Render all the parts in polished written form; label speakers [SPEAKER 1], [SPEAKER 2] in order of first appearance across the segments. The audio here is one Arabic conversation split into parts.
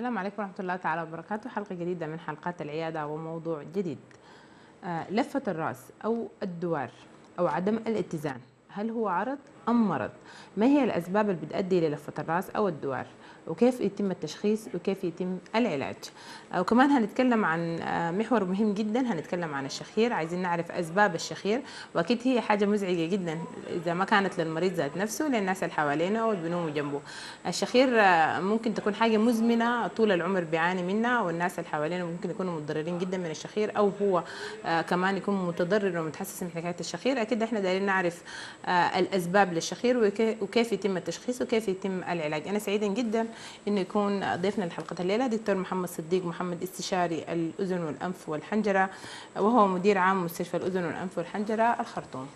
[SPEAKER 1] السلام عليكم ورحمة الله تعالى وبركاته. حلقة جديدة من حلقات العيادة وموضوع جديد. لفة الرأس أو الدوار أو عدم الاتزان، هل هو عرض أم مرض؟ ما هي الأسباب اللي بتؤدي للفة الرأس أو الدوار؟ وكيف يتم التشخيص وكيف يتم العلاج؟ وكمان هنتكلم عن محور مهم جدا، هنتكلم عن الشخير. عايزين نعرف أسباب الشخير، وأكيد هي حاجة مزعجة جدا إذا ما كانت للمريض ذات نفسه للناس اللي حوالينه أو اللي بينوموا جنبه. الشخير ممكن تكون حاجة مزمنة طول العمر بيعاني منها، والناس اللي حوالينه ممكن يكونوا متضررين جدا من الشخير، أو هو كمان يكون متضرر ومتحسس من حكاية الشخير. أكيد احنا دايرين نعرف الأسباب للشخير وكيف يتم التشخيص وكيف يتم العلاج. أنا سعيدا جدا إنه يكون ضيفنا لحلقة الليلة دكتور محمد صديق محمد، استشاري الأذن والأنف والحنجرة، وهو مدير عام مستشفى الأذن والأنف والحنجرة الخرطوم.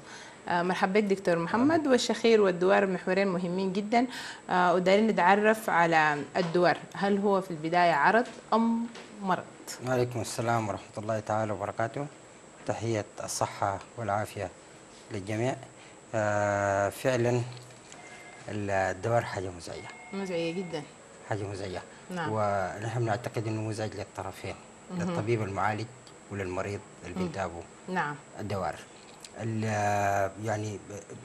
[SPEAKER 1] مرحبا بك دكتور محمد. والشخير والدوار محورين مهمين جدا، ودايرين نتعرف على الدوار، هل هو في البداية عرض أم مرض؟
[SPEAKER 2] وعليكم السلام ورحمة الله تعالى وبركاته. تحية الصحة والعافية للجميع. فعلا الدوار حاجة مزعجة،
[SPEAKER 1] مزعجة جدا،
[SPEAKER 2] حاجة مزعجة.
[SPEAKER 1] نعم.
[SPEAKER 2] ونحن نعتقد أنه مزعج للطرفين، للطبيب المعالج وللمريض اللي بيتابعه.
[SPEAKER 1] نعم.
[SPEAKER 2] الدوار يعني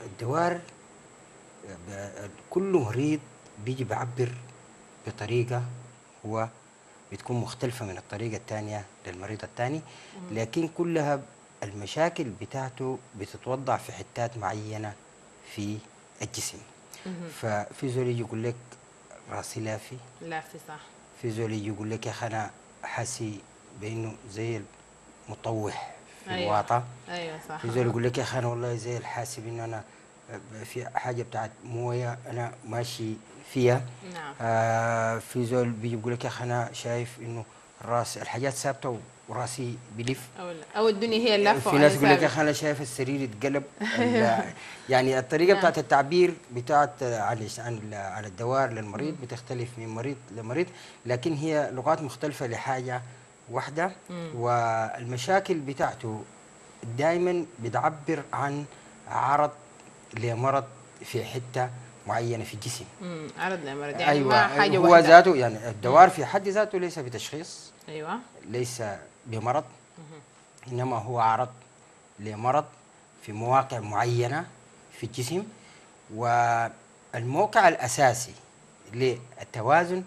[SPEAKER 2] الدوار كل مريض بيجي بيعبر بطريقة هو بتكون مختلفة من الطريقة الثانية للمريض الثاني، لكن كلها المشاكل بتاعته بتتوضع في حتات معينة في الجسم. ففي زول يجي يقول لك راسي لافي،
[SPEAKER 1] لافي صح.
[SPEAKER 2] في زول يجي يقول لك يا أخي أنا حاسي بأنه زي المطوح في
[SPEAKER 1] أيوة.
[SPEAKER 2] الواطة.
[SPEAKER 1] أيوة صح.
[SPEAKER 2] في زول يقول لك يا أخي أنا والله زي الحاسب إنه أنا في حاجة بتاعت موية أنا ماشي فيها.
[SPEAKER 1] نعم.
[SPEAKER 2] في زول بيجي بيقول لك يا أخي أنا شايف إنه الراس الحاجات ثابتة وراسي بلف.
[SPEAKER 1] أو الدنيا هي اللفة.
[SPEAKER 2] في ناس يقول لك يا أخي أنا شايف السرير يتقلب. يعني الطريقة بتاعت التعبير بتاعت على الدوار للمريض بتختلف من مريض لمريض، لكن هي لغات مختلفة لحاجة واحدة. والمشاكل بتاعته دائما بتعبر عن عرض لمرض في حته معينه في الجسم.
[SPEAKER 1] عرض لمرض يعني.
[SPEAKER 2] أيوة،
[SPEAKER 1] ما حاجه
[SPEAKER 2] هو
[SPEAKER 1] واحده
[SPEAKER 2] ذاته يعني الدوار في حد ذاته ليس بتشخيص،
[SPEAKER 1] ايوه،
[SPEAKER 2] ليس بمرض، انما هو عرض لمرض في مواقع معينه في الجسم. والموقع الاساسي للتوازن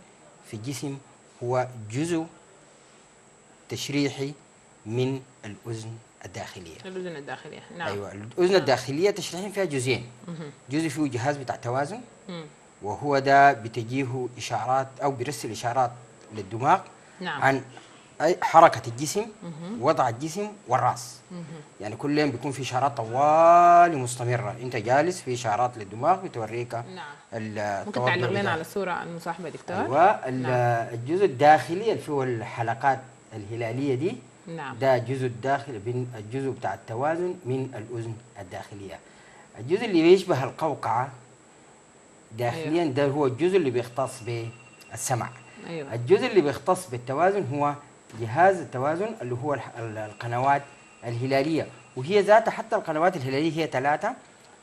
[SPEAKER 2] في الجسم هو جزء تشريحي من الأذن الداخلية.
[SPEAKER 1] الأذن الداخلية، نعم.
[SPEAKER 2] أيوة، الأذن الداخلية تشريحين فيها جزئين. جزء فيه جهاز بتاع توازن، وهو ده بتجيه إشارات أو بيرسل إشارات للدماغ،
[SPEAKER 1] نعم،
[SPEAKER 2] عن أي حركة الجسم، وضع الجسم والرأس. يعني كل يوم بيكون في إشارات طوال مستمرة، أنت جالس في إشارات للدماغ بتوريك.
[SPEAKER 1] نعم. ممكن تعلق لنا على الصورة المصاحبة دكتور؟
[SPEAKER 2] أيوة.
[SPEAKER 1] نعم.
[SPEAKER 2] الجزء الداخلي اللي فيه الحلقات الهلالية دي،
[SPEAKER 1] نعم.
[SPEAKER 2] ده الجزء الداخلي من الجزء بتاع التوازن من الأذن الداخلية. الجزء اللي بيشبه القوقعة داخليا، أيوة، ده هو الجزء اللي بيختص بالسمع.
[SPEAKER 1] أيوة.
[SPEAKER 2] الجزء اللي بيختص بالتوازن هو جهاز التوازن اللي هو القنوات الهلالية، وهي ذاتها حتى القنوات الهلالية هي 3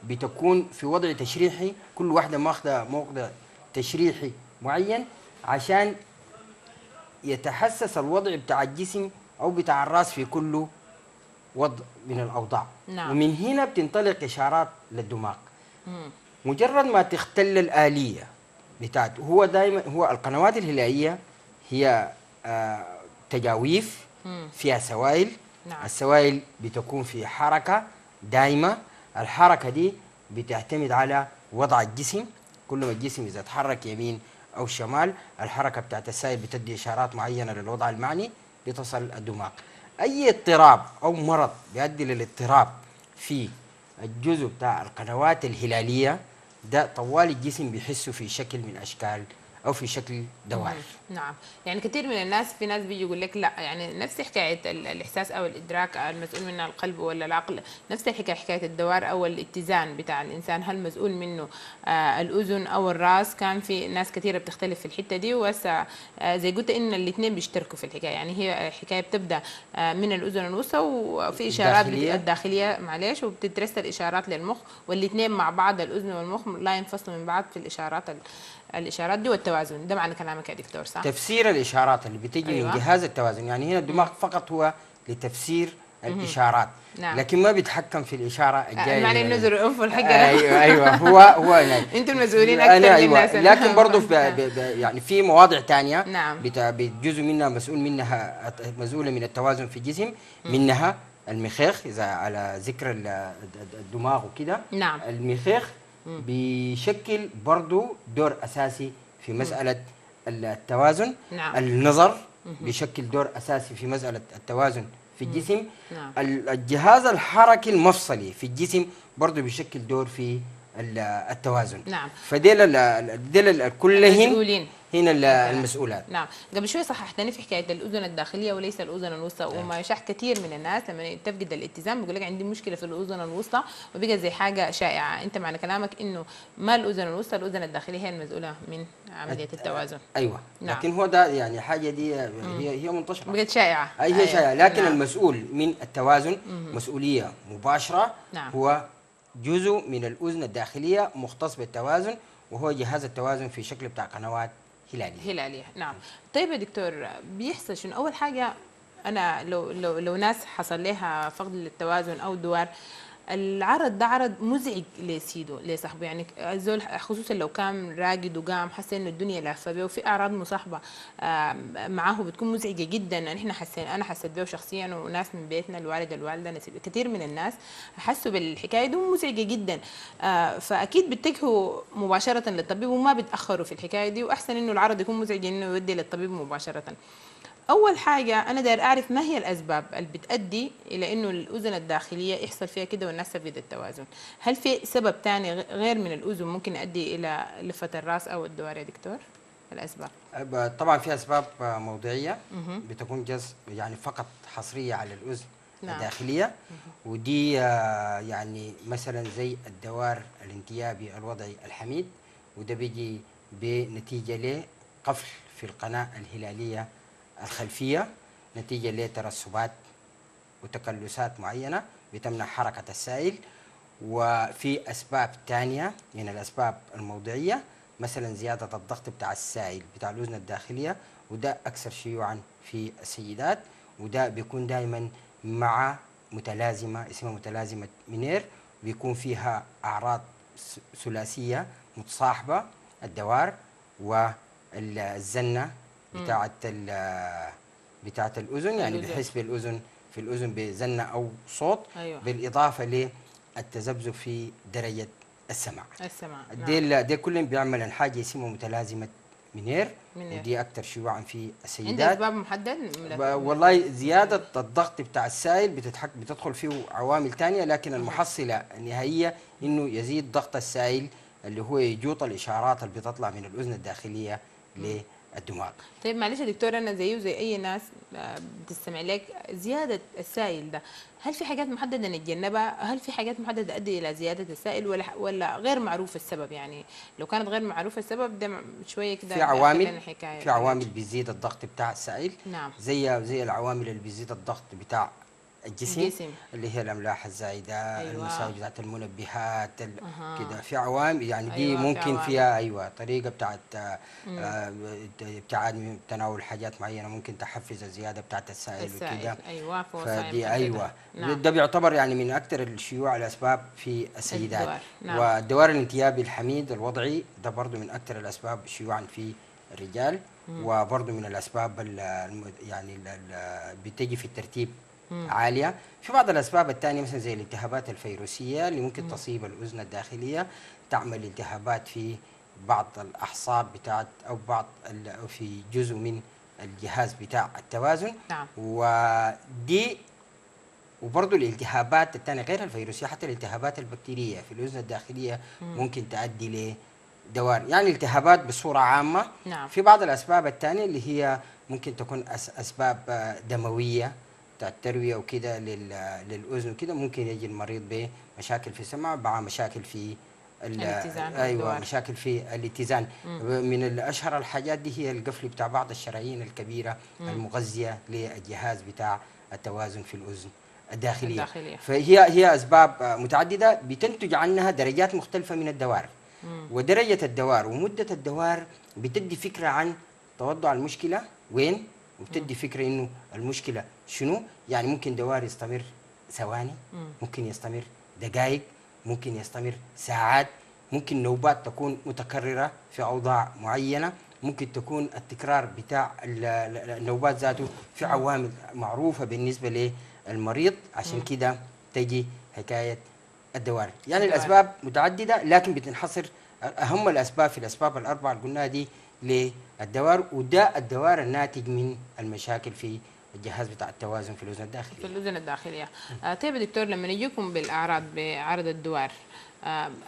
[SPEAKER 2] بتكون في وضع تشريحي، كل واحدة ماخذة موضع تشريحي معين عشان يتحسس الوضع بتاع الجسم أو بتاع الرأس في كل وضع من الأوضاع.
[SPEAKER 1] نعم.
[SPEAKER 2] ومن هنا بتنطلق إشارات للدماغ. مجرد ما تختل الآلية بتاعته، هو دائما هو القنوات الهلالية هي تجاويف فيها سوائل.
[SPEAKER 1] نعم.
[SPEAKER 2] السوائل بتكون في حركة دائمة، الحركة دي بتعتمد على وضع الجسم. كل ما الجسم إذا تحرك يمين أو شمال، الحركة بتاعت السائل بتدي إشارات معينة للوضع المعني بتصل الدماغ. أي اضطراب أو مرض بيؤدي للاضطراب في الجزء بتاع القنوات الهلالية ده طوال الجسم بيحسوا في شكل من أشكال أو في شكل دوائر.
[SPEAKER 1] نعم. يعني كثير من الناس، في ناس بيجي يقول لك لا، يعني نفس حكايه الاحساس او الادراك المسؤول منه القلب ولا العقل، نفس الحكايه حكايه الدوار او الاتزان بتاع الانسان، هل مسؤول منه الاذن او الراس؟ كان في ناس كثيره بتختلف في الحته دي، وهسه زي قلت ان الاثنين بيشتركوا في الحكايه. يعني هي حكايه بتبدا من الاذن الوسطى، وفي اشارات الداخليه معلش، وبتترسل اشارات للمخ، والاثنين مع بعض الاذن والمخ لا ينفصلوا من بعض في الاشارات الاشارات دي والتوازن، ده معنى كلامك يا دكتور صح؟
[SPEAKER 2] تفسير الاشارات اللي بتجي
[SPEAKER 1] أيوة.
[SPEAKER 2] من جهاز التوازن، يعني هنا الدماغ فقط هو لتفسير الاشارات،
[SPEAKER 1] نعم.
[SPEAKER 2] لكن ما بيتحكم في الاشاره الجايه
[SPEAKER 1] المعنى انه
[SPEAKER 2] من
[SPEAKER 1] زر الحقه.
[SPEAKER 2] ايوه ايوه هو هنا.
[SPEAKER 1] انتوا المسؤولين اكثر من
[SPEAKER 2] انا ايوه،
[SPEAKER 1] الناس.
[SPEAKER 2] لكن برضه يعني في مواضع ثانيه
[SPEAKER 1] نعم.
[SPEAKER 2] جزء منها مسؤول منها، مسؤوله من التوازن في الجسم، منها المخيخ، اذا على ذكر الدماغ وكده.
[SPEAKER 1] نعم.
[SPEAKER 2] المخيخ بيشكل برضه دور اساسي في مساله التوازن.
[SPEAKER 1] نعم.
[SPEAKER 2] النظر بيشكل دور اساسي في مساله التوازن في الجسم.
[SPEAKER 1] نعم.
[SPEAKER 2] الجهاز الحركي المفصلي في الجسم برضه بيشكل دور في التوازن.
[SPEAKER 1] نعم.
[SPEAKER 2] ديل كلهن
[SPEAKER 1] مسؤولين
[SPEAKER 2] هنا
[SPEAKER 1] مثلاً.
[SPEAKER 2] المسؤولات.
[SPEAKER 1] نعم. قبل شوي صححتني في حكايه الاذن الداخليه وليس الاذن الوسطى، وما يشاح كثير من الناس لما تفقد الاتزان بيقول لك عندي مشكله في الاذن الوسطى، وبقى زي حاجه شائعه. انت معنى كلامك انه ما الاذن الوسطى، الاذن الداخليه هي المسؤوله من عمليه التوازن.
[SPEAKER 2] ايوه.
[SPEAKER 1] نعم.
[SPEAKER 2] لكن هو ده يعني حاجه دي هي منتشره،
[SPEAKER 1] بقت شائعه.
[SPEAKER 2] هي شائعه، لكن
[SPEAKER 1] نعم.
[SPEAKER 2] المسؤول من التوازن مسؤوليه مباشره.
[SPEAKER 1] نعم.
[SPEAKER 2] هو جزء من الاذن الداخليه مختص بالتوازن، وهو جهاز التوازن في شكل بتاع قنوات
[SPEAKER 1] هلالية. نعم. طيب يا دكتور، بيحصل شنو أول حاجة؟ أنا لو ناس حصل لها فقد للتوازن أو دوار، العرض ده عرض مزعج لسيده لصاحبه، يعني الزول خصوصا لو كان راقد وقام حس انه الدنيا لافه به وفي اعراض مصاحبه معاه بتكون مزعجه جدا. نحن انا حسيت به شخصيا، وناس من بيتنا، الوالد الوالده، كثير من الناس حسوا بالحكايه دي مزعجه جدا. فاكيد بيتجهوا مباشره للطبيب وما بيتاخروا في الحكايه دي، واحسن انه العرض يكون مزعج انه يودي للطبيب مباشره. أول حاجة أنا داير أعرف ما هي الأسباب اللي بتؤدي إلى إنه الأذن الداخلية يحصل فيها كده والناس تفقد التوازن؟ هل في سبب تاني غير من الأذن ممكن يؤدي إلى لفة الرأس أو الدوار يا دكتور؟ الأسباب
[SPEAKER 2] طبعا في اسباب موضعيه بتكون يعني فقط حصريه على الاذن
[SPEAKER 1] نعم.
[SPEAKER 2] الداخليه، ودي يعني مثلا زي الدوار الانتيابي الوضعي الحميد، وده بيجي بنتيجه لقفل في القناه الهلاليه الخلفيه نتيجه لترسبات وتكلسات معينه بتمنع حركه السائل. وفي اسباب ثانيه من الاسباب الموضعيه، مثلا زياده الضغط بتاع السائل بتاع الاذن الداخليه، وده اكثر شيوعا في السيدات، وده بيكون دائما مع متلازمه اسمها متلازمه مينير، بيكون فيها اعراض ثلاثيه متصاحبه، الدوار والزنه بتاعه الاذن، يعني بحس بالاذن في الاذن بزنه او صوت.
[SPEAKER 1] أيوة.
[SPEAKER 2] بالاضافه للتذبذب في درجه السمع.
[SPEAKER 1] نعم.
[SPEAKER 2] دي كلهم بيعمل حاجه اسمها متلازمه مينير، ودي اكثر شيوعا في السيدات.
[SPEAKER 1] عندها اسباب محدد؟
[SPEAKER 2] والله زياده الضغط بتاع السائل بتدخل فيه عوامل ثانيه، لكن المحصله النهائيه انه يزيد ضغط السائل اللي هو يجوط الاشارات اللي بتطلع من الاذن الداخليه للدماغ.
[SPEAKER 1] طيب معلش يا دكتور، انا زيه زي اي ناس بتستمع لك، زياده السائل ده هل في حاجات محدده نتجنبها؟ هل في حاجات محدده تؤدي الى زياده السائل ولا غير معروف السبب؟ يعني لو كانت غير معروف السبب ده شويه كده
[SPEAKER 2] في عوامل بيزيد الضغط بتاع السائل.
[SPEAKER 1] نعم.
[SPEAKER 2] زي العوامل اللي بيزيد الضغط بتاع الجسم اللي هي الاملاح الزايده.
[SPEAKER 1] أيوة.
[SPEAKER 2] المساوئ بتاعت المنبهات كده، في عوامل يعني دي أيوة ممكن فيها طريقه بتاعت ابتعاد تناول حاجات معينه ممكن تحفز الزياده بتاعت السائل وكده.
[SPEAKER 1] ايوه
[SPEAKER 2] فدي ايوه. نعم. ده بيعتبر يعني من اكثر الشيوع الاسباب في السيدات.
[SPEAKER 1] نعم.
[SPEAKER 2] والدوار الانتيابي الحميد الوضعي ده برضه من اكثر الاسباب شيوعا في الرجال، وبرضه من الاسباب يعني بتجي في الترتيب عاليه. في بعض الاسباب الثانيه مثلا زي الالتهابات الفيروسيه اللي ممكن تصيب الاذن الداخليه، تعمل التهابات في بعض الاحصاب بتاعت او في جزء من الجهاز بتاع التوازن.
[SPEAKER 1] نعم.
[SPEAKER 2] وبرضه الالتهابات الثانيه غير الفيروسيه، حتى الالتهابات البكتيريه في الاذن الداخليه ممكن تؤدي لدوار، يعني التهابات بصوره عامه.
[SPEAKER 1] نعم.
[SPEAKER 2] في بعض الاسباب الثانيه اللي هي ممكن تكون اسباب دمويه بتاع الترويه وكده للاذن وكده، ممكن يجي المريض بمشاكل في السمع مع مشاكل في
[SPEAKER 1] الاتزان.
[SPEAKER 2] ايوه مشاكل في الاتزان. من الاشهر الحاجات دي هي القفل بتاع بعض الشرايين الكبيره المغذيه للجهاز بتاع التوازن في الاذن الداخليه. فهي اسباب متعدده بتنتج عنها درجات مختلفه من الدوار. ودرجة الدوار ومدة الدوار بتدي فكرة عن توضع المشكلة وين، وبتدي فكرة إنه المشكلة شنو. يعني ممكن دوار يستمر ثواني، ممكن يستمر دقائق، ممكن يستمر ساعات، ممكن نوبات تكون متكررة في أوضاع معينة، ممكن تكون التكرار بتاع النوبات ذاته في عوامل معروفة بالنسبة للمريض. عشان كده تجي حكاية الدوار. يعني الأسباب متعددة لكن بتنحصر أهم الأسباب في الأسباب الأربعة اللي قلناها دي للدوار، وده الدوار الناتج من المشاكل في الجهاز بتاع التوازن في الأذن الداخلية.
[SPEAKER 1] في الأذن الداخلية. طيب يا دكتور، لما يجيكم بالأعراض بعرض الدوار،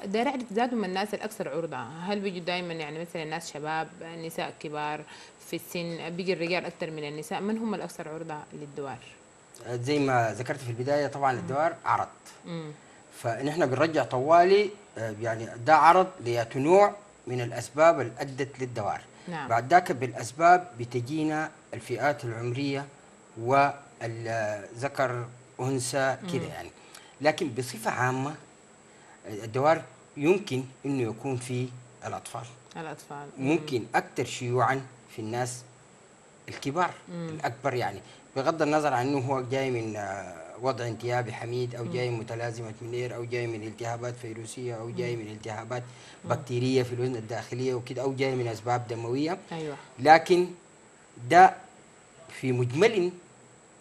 [SPEAKER 1] داير أعرف ذاتهم الناس الأكثر عرضة، هل بيجوا دائما يعني مثلا الناس شباب، نساء كبار في السن، بيجي الرجال أكثر من النساء، من هم الأكثر عرضة للدوار؟
[SPEAKER 2] زي ما ذكرت في البداية طبعا الدوار عرض، فنحن بنرجع طوالي يعني ده عرض ليات نوع من الأسباب اللي أدت للدوار.
[SPEAKER 1] نعم.
[SPEAKER 2] بعد ذاك بالأسباب بتجينا الفئات العمرية والذكر أنثى كده يعني. لكن بصفة عامة الدوار يمكن إنه يكون في الأطفال.
[SPEAKER 1] الأطفال
[SPEAKER 2] ممكن أكثر شيوعا في الناس الكبار الأكبر، يعني بغض النظر عن إنه هو جاي من وضع انتيابي حميد، أو جاي من متلازمة منير، أو جاي من التهابات فيروسية، أو جاي من التهابات بكتيرية في الأذن الداخلية وكده، أو جاي من أسباب دموية.
[SPEAKER 1] أيوة.
[SPEAKER 2] لكن ده في مجمل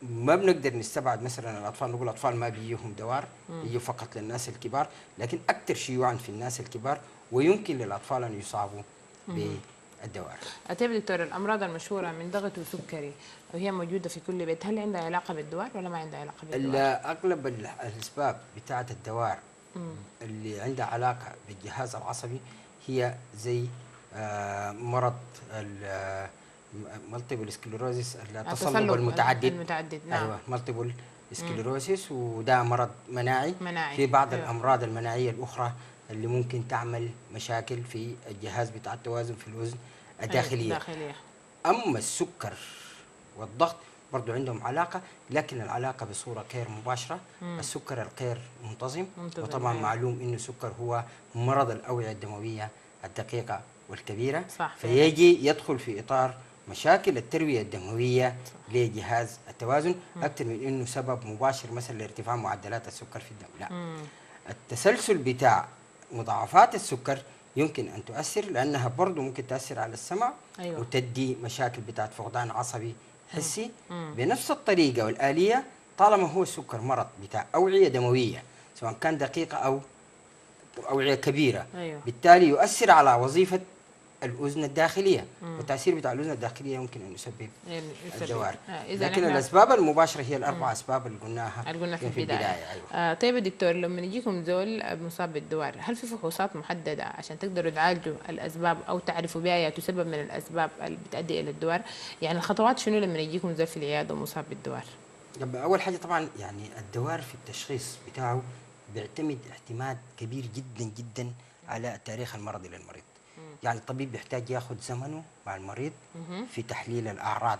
[SPEAKER 2] ما بنقدر نستبعد مثلا الأطفال، نقول الأطفال ما بيجيهم دوار، يجوا فقط للناس الكبار، لكن أكثر شيوعا في الناس الكبار، ويمكن للأطفال أن يصابوا بالدوار.
[SPEAKER 1] طيب دكتور، الأمراض المشهورة من ضغط وسكري وهي موجودة في كل بيت، هل عندها علاقة بالدوار ولا ما عندها علاقة بالدوار؟
[SPEAKER 2] أغلب الأسباب بتاعة الدوار اللي عندها علاقة بالجهاز العصبي هي زي مرض مالتيبل سكليروزيس، التصلب
[SPEAKER 1] المتعدد. نعم.
[SPEAKER 2] أيوة، مالتيبل سكليروزيس، وده مرض مناعي. في بعض الأمراض المناعية الأخرى اللي ممكن تعمل مشاكل في الجهاز بتاع التوازن في الأذن الداخلية. أما السكر والضغط برضو عندهم علاقة، لكن العلاقة بصورة غير مباشرة. السكر الغير منتظم، وطبعا معلوم إنه السكر هو مرض الأوعية الدموية الدقيقة والكبيرة.
[SPEAKER 1] صح.
[SPEAKER 2] فيجي يدخل في إطار مشاكل التروية الدموية لجهاز التوازن أكثر من إنه سبب مباشر مثلا لارتفاع معدلات السكر في الدم. لا، التسلسل بتاع مضاعفات السكر يمكن أن تؤثر، لأنها برضو ممكن تأثر على السمع. أيوة. وتدي مشاكل بتاعت فقدان عصبي حسي بنفس الطريقة والآلية، طالما هو السكر مرض بتاع أوعية دموية سواء كان دقيقة أو أوعية كبيرة.
[SPEAKER 1] أيوة.
[SPEAKER 2] بالتالي يؤثر على وظيفة الأذن الداخلية، والتأثير بتاع الأذن الداخلية يمكن أن يسبب الدوار. لكن الأسباب المباشرة هي الأربع أسباب اللي قلناها في البداية.
[SPEAKER 1] أيوة. طيب دكتور، لما يجيكم زول مصاب بالدوار، هل في فحوصات محددة عشان تقدروا تعالجوا الأسباب أو تعرفوا بها تسبب من الأسباب اللي بتؤدي إلى الدوار؟ يعني الخطوات شنو لما يجيكم زول في العيادة ومصاب بالدوار؟
[SPEAKER 2] أول حاجة طبعا يعني الدوار في التشخيص بتاعه بيعتمد اعتماد كبير جدا جدا على التاريخ المرضي للمريض. يعني الطبيب بيحتاج ياخذ زمنه مع المريض في تحليل الأعراض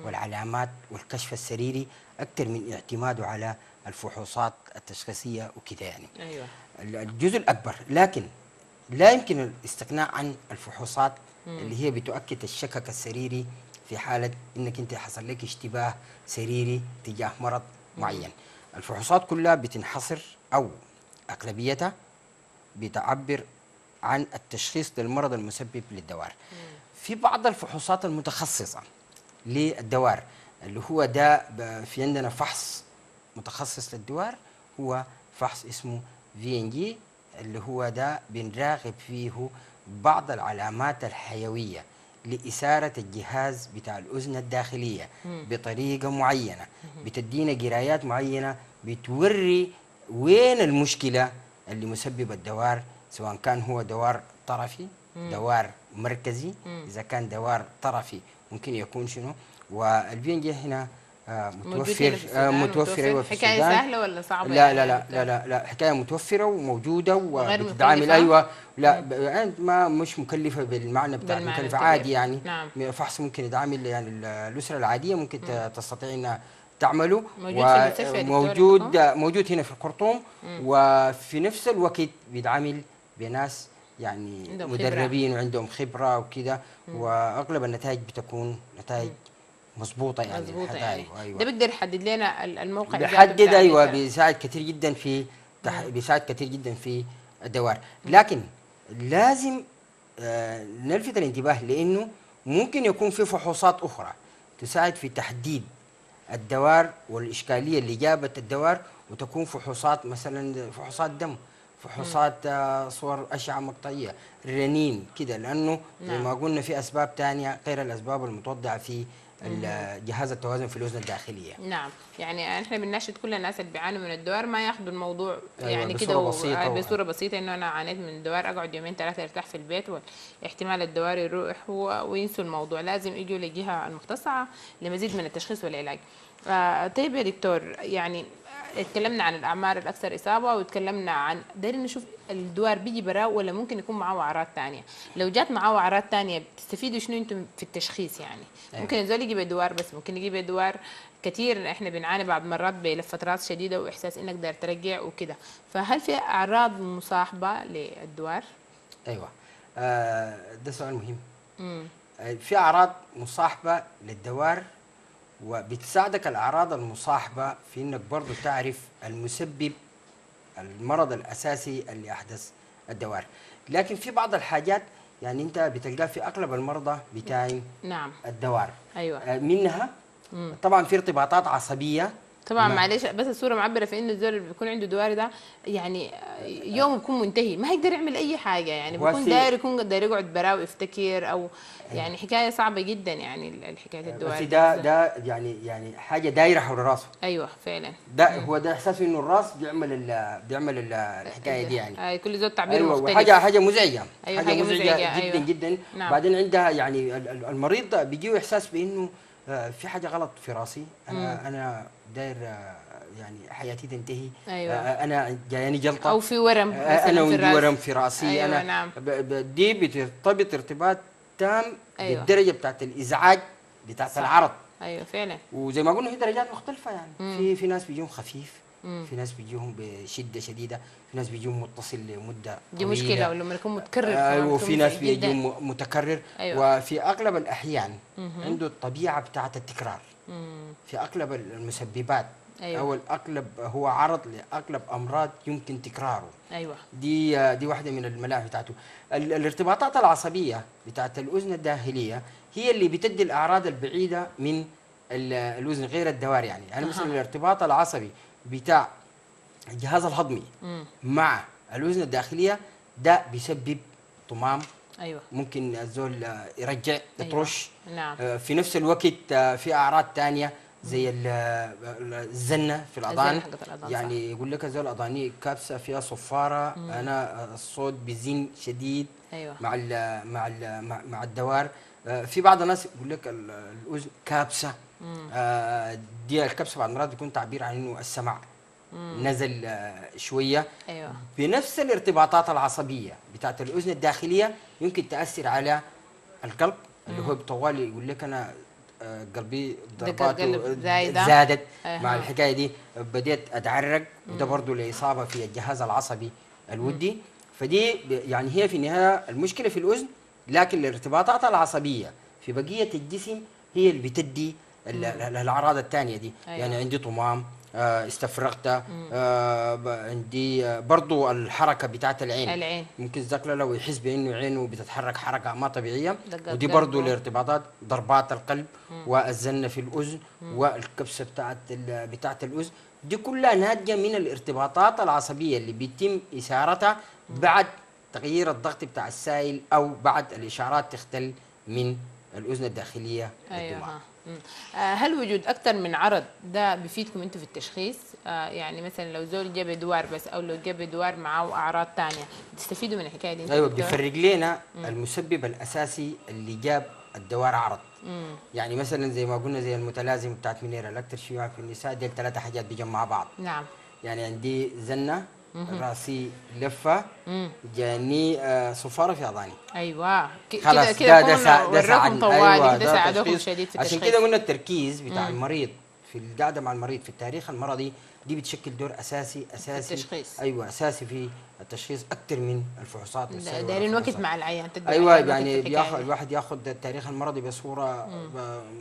[SPEAKER 2] والعلامات والكشف السريري أكثر من اعتماده على الفحوصات التشخيصية وكذا يعني.
[SPEAKER 1] أيوة.
[SPEAKER 2] الجزء الأكبر، لكن لا يمكن الاستغناء عن الفحوصات اللي هي بتؤكد الشكك السريري في حالة إنك أنت حصل لك اشتباه سريري تجاه مرض معين. الفحوصات كلها بتنحصر أو أغلبيتها بتعبر عن التشخيص للمرض المسبب للدوار. في بعض الفحوصات المتخصصة للدوار اللي هو ده في عندنا فحص متخصص للدوار، هو فحص اسمه VNG، اللي هو ده بنراقب فيه بعض العلامات الحيوية لإثارة الجهاز بتاع الأذن الداخلية بطريقة معينة، بتدينا قرايات معينة بتوري وين المشكلة اللي مسبب الدوار، سواء كان هو دوار طرفي، دوار مركزي. إذا كان دوار طرفي ممكن يكون شنو. والبي ان جي هنا متوفر.
[SPEAKER 1] أيوة في حكاية سهلة ولا صعبة؟
[SPEAKER 2] لا لا لا لا لا, لا حكاية متوفرة وموجودة وبتتعامل. أيوة لا ما مش مكلفة بالمعنى بتاع مكلفة عادي يعني.
[SPEAKER 1] نعم.
[SPEAKER 2] فحص ممكن يتعامل يعني الأسرة العادية ممكن تستطيع أنها تعمله. موجود هنا في الخرطوم، وفي نفس الوقت بيتعامل بناس يعني
[SPEAKER 1] عندهم
[SPEAKER 2] مدربين وعندهم خبره وكده، واغلب النتائج بتكون نتائج مظبوطه يعني
[SPEAKER 1] مظبوطه يعني.
[SPEAKER 2] الحدائق. ايوه
[SPEAKER 1] ده بيقدر يحدد لنا الموقع الذاتي
[SPEAKER 2] بيحدد،
[SPEAKER 1] بتاع
[SPEAKER 2] ايوه
[SPEAKER 1] المزرعه.
[SPEAKER 2] بيساعد كثير جدا في بيساعد كثير جدا في الدوار. لكن لازم نلفت الانتباه لانه ممكن يكون في فحوصات اخرى تساعد في تحديد الدوار والاشكاليه اللي جابت الدوار، وتكون فحوصات مثلا فحوصات دم، فحوصات صور اشعه مقطعيه، رنين كده، لانه زي
[SPEAKER 1] نعم.
[SPEAKER 2] ما قلنا في اسباب ثانيه غير الاسباب المتوضعه في جهاز التوازن في الاذن الداخليه.
[SPEAKER 1] نعم، يعني احنا بنناشد كل الناس اللي بيعانوا من الدوار ما ياخدوا الموضوع
[SPEAKER 2] ايوه
[SPEAKER 1] يعني كده
[SPEAKER 2] بصوره بسيطه
[SPEAKER 1] بصوره بسيطه، انه انا عانيت من الدوار اقعد يومين ثلاثه ارتاح في البيت واحتمال الدوار يروح وينسوا الموضوع. لازم يجوا للجهه المختصه لمزيد من التشخيص والعلاج. طيب يا دكتور، يعني اتكلمنا عن الاعمار الاكثر اصابه، واتكلمنا عن دايرين نشوف الدوار بيجي براه ولا ممكن يكون معاه اعراض ثانيه. لو جات معاه اعراض ثانيه بتستفيدوا شنو انتم في التشخيص يعني؟
[SPEAKER 2] أيوة.
[SPEAKER 1] ممكن الزول يجيب دوار، بس ممكن يجيب دوار كثير. احنا بنعاني بعض مرات بلفة راس شديده واحساس انك داير ترجع وكده. فهل في اعراض مصاحبه للدوار؟
[SPEAKER 2] ايوه ده سؤال مهم.
[SPEAKER 1] امم
[SPEAKER 2] في اعراض مصاحبه للدوار، وبتساعدك الاعراض المصاحبه في انك برضو تعرف المسبب المرض الاساسي اللي احدث الدوار. لكن في بعض الحاجات يعني انت بتلقاها في اغلب المرضى بتاعين
[SPEAKER 1] نعم.
[SPEAKER 2] الدوار.
[SPEAKER 1] ايوه.
[SPEAKER 2] منها طبعا في ارتباطات عصبيه.
[SPEAKER 1] طبعا معلش، بس الصوره معبره في انه الزول اللي بيكون عنده دوار ده يعني يوم بيكون منتهي، ما هيقدر يعمل اي حاجه، يعني بيكون داير يكون داير يقعد براه ويفتكر، او يعني حكايه صعبه جدا يعني الحكايه الدوار
[SPEAKER 2] بس
[SPEAKER 1] دي.
[SPEAKER 2] ده يعني حاجه دايره حول راسه.
[SPEAKER 1] ايوه فعلا.
[SPEAKER 2] ده هو ده احساسه انه الراس بيعمل الحكايه دي يعني.
[SPEAKER 1] كل زول تعبير
[SPEAKER 2] ايوه
[SPEAKER 1] مختلف.
[SPEAKER 2] وحاجه مزعجه.
[SPEAKER 1] أيوة
[SPEAKER 2] حاجه مزعجه جدا
[SPEAKER 1] أيوة.
[SPEAKER 2] جدا.
[SPEAKER 1] نعم.
[SPEAKER 2] بعدين عندها يعني المريض ده بيجيه احساس بانه في حاجه غلط في راسي، انا داير يعني حياتي تنتهي.
[SPEAKER 1] أيوة.
[SPEAKER 2] انا جاياني جلطه
[SPEAKER 1] او في ورم مثلا
[SPEAKER 2] انا
[SPEAKER 1] في
[SPEAKER 2] عندي
[SPEAKER 1] الراس.
[SPEAKER 2] ورم في راسي.
[SPEAKER 1] أيوة
[SPEAKER 2] انا
[SPEAKER 1] نعم.
[SPEAKER 2] دي بترتبط ارتباط تام
[SPEAKER 1] أيوة.
[SPEAKER 2] بالدرجه بتاعت الازعاج بتاعت
[SPEAKER 1] صح.
[SPEAKER 2] العرض.
[SPEAKER 1] ايوه فعلا.
[SPEAKER 2] وزي ما قلنا في درجات مختلفة يعني. في ناس بيجيهم خفيف، في ناس بيجيهم بشدة شديدة، في ناس بيجيهم متصل لمدة
[SPEAKER 1] دي
[SPEAKER 2] طويلة.
[SPEAKER 1] مشكلة لما يكون متكرر.
[SPEAKER 2] ايوه وفي ناس بيجيهم متكرر.
[SPEAKER 1] أيوة.
[SPEAKER 2] وفي اغلب الاحيان عنده الطبيعة بتاعت التكرار. في اغلب المسببات.
[SPEAKER 1] أيوة.
[SPEAKER 2] او الاغلب هو عرض لاغلب امراض يمكن تكراره.
[SPEAKER 1] ايوه.
[SPEAKER 2] دي واحدة من الملاحظ بتاعته. الارتباطات العصبية بتاعت الاذن الداخلية هي اللي بتدي الاعراض البعيدة من الوزن غير الدوار يعني مثلا الارتباط العصبي بتاع الجهاز الهضمي مع الوزن الداخلية ده بيسبب طمام.
[SPEAKER 1] ايوه.
[SPEAKER 2] ممكن الزول يرجع يطرش.
[SPEAKER 1] أيوة. نعم.
[SPEAKER 2] في نفس الوقت في اعراض تانية زي الزنة في الاذان. يعني يقول لك الزول الاذاني كابسة فيها صفارة، انا الصوت بيزين شديد.
[SPEAKER 1] أيوة.
[SPEAKER 2] مع الدوار. في بعض الناس يقول لك الاذن كابسه. دي الكبسه بعض المرات بيكون تعبير عن انه السمع نزل شويه.
[SPEAKER 1] ايوه.
[SPEAKER 2] بنفس الارتباطات العصبيه بتاعت الاذن الداخليه يمكن تاثر على القلب اللي هو طوالي يقول لك انا قلبي ضرباته زادت. مع الحكايه دي بديت اتعرق، وده برضه لاصابه في الجهاز العصبي الودي. فدي يعني هي في النهايه المشكله في الاذن، لكن الارتباطات العصبيه في بقيه الجسم هي اللي بتدي الاعراض الثانيه دي.
[SPEAKER 1] أيوة.
[SPEAKER 2] يعني عندي طمام، استفرغت، عندي برضو الحركه بتاعت العين. ممكن الزكله لو يحس بانه عينه بتتحرك حركه ما طبيعيه، ودي برضو الارتباطات ضربات القلب والزنه في الاذن والكبسه بتاعت الاذن. دي كلها ناتجه من الارتباطات العصبيه اللي بيتم اثارتها بعد تغيير الضغط بتاع السائل او بعد الاشارات تختل من الاذن الداخليه للدماغ.
[SPEAKER 1] هل وجود اكثر من عرض ده بيفيدكم انتم في التشخيص؟ يعني مثلا لو زول جاب دوار بس، او لو جاب دوار معاه اعراض ثانيه، بتستفيدوا من الحكايه دي؟
[SPEAKER 2] ايوه بيفرق لنا المسبب الاساسي اللي جاب الدوار عرض. يعني مثلا زي ما قلنا زي المتلازم بتاعت منيره الاكثر شيوعا في النساء، دي ثلاثه حاجات بيجمعوا مع بعض.
[SPEAKER 1] نعم.
[SPEAKER 2] يعني عندي زنه، راسي لفه، جاني صفاره في اذاني.
[SPEAKER 1] ايوه
[SPEAKER 2] خلاص
[SPEAKER 1] كده
[SPEAKER 2] ده ساعدكم
[SPEAKER 1] طوالي.
[SPEAKER 2] أيوة
[SPEAKER 1] ده ساعدوكم شديد في التشخيص.
[SPEAKER 2] عشان كده قلنا التركيز بتاع المريض في القعده مع المريض في التاريخ المرضي دي بتشكل دور اساسي
[SPEAKER 1] في التشخيص.
[SPEAKER 2] ايوه اساسي في التشخيص اكثر من الفحوصات والسير
[SPEAKER 1] دايرين وقت
[SPEAKER 2] والفحوصات.
[SPEAKER 1] مع العيان، تدي
[SPEAKER 2] ايوه
[SPEAKER 1] العيان وقت في
[SPEAKER 2] يعني
[SPEAKER 1] الحكايه دي.
[SPEAKER 2] الواحد ياخذ التاريخ المرضي بصوره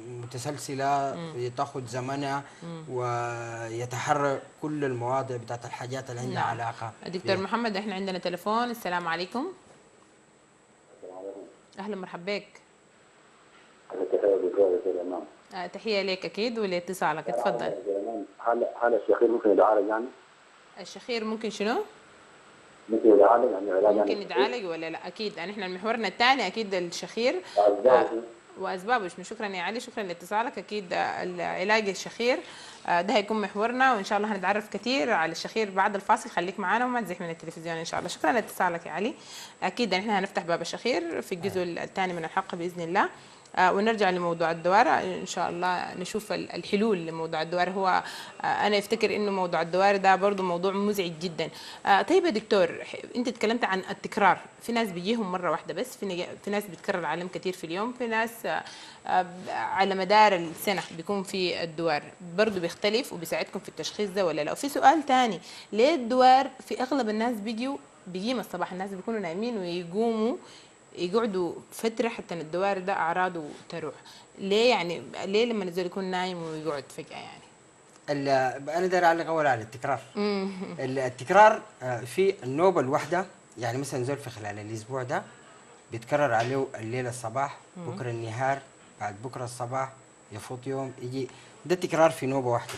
[SPEAKER 2] متسلسله، تاخذ زمنها ويتحرى كل المواضيع بتاعت الحاجات اللي عندها علاقه
[SPEAKER 1] دكتور محمد، احنا عندنا تليفون. السلام عليكم. اهلا مرحبا بك. تحيه لك اكيد ولاتصالك، اتفضل.
[SPEAKER 3] هل الشخير ممكن يتعالج يعني؟
[SPEAKER 1] الشخير ممكن شنو؟
[SPEAKER 3] ممكن يتعالج يعني علاج
[SPEAKER 1] ممكن يتعالج ولا لا؟ اكيد يعني احنا محورنا الثاني اكيد الشخير واسبابه. شكرا يا علي، شكرا لاتصالك. اكيد العلاج الشخير ده هيكون محورنا، وان شاء الله هنتعرف كثير على الشخير بعد الفاصل. خليك معانا وما تزح من التلفزيون ان شاء الله. شكرا لاتصالك يا علي. اكيد احنا هنفتح باب الشخير في الجزء الثاني من الحلقه باذن الله. ونرجع لموضوع الدوار ان شاء الله، نشوف الحلول لموضوع الدوار. هو انا افتكر انه موضوع الدوار ده برضه موضوع مزعج جدا. طيب يا دكتور، انت تكلمت عن التكرار. في ناس بيجيهم مره واحده بس، في ناس بتكرر عليهم كثير في اليوم، في ناس على مدار السنه بيكون في الدوار. برضه بيختلف وبيساعدكم في التشخيص ده ولا لا؟ وفي سؤال ثاني، ليه الدوار في اغلب الناس بيجيهم الصباح؟ الناس بيكونوا نايمين ويقوموا يقعدوا فترة حتى الدوار ده أعراضه تروح. ليه يعني؟ ليه لما الزول يكون نايم ويقعد فجأة يعني؟
[SPEAKER 2] أنا داير أعلق أول على التكرار. التكرار في النوبة الواحدة، يعني مثلا زول في خلال الأسبوع ده بيتكرر عليه الليلة الصباح، بكرة النهار، بعد بكرة الصباح، يفوت يوم يجي، ده تكرار في نوبة واحدة.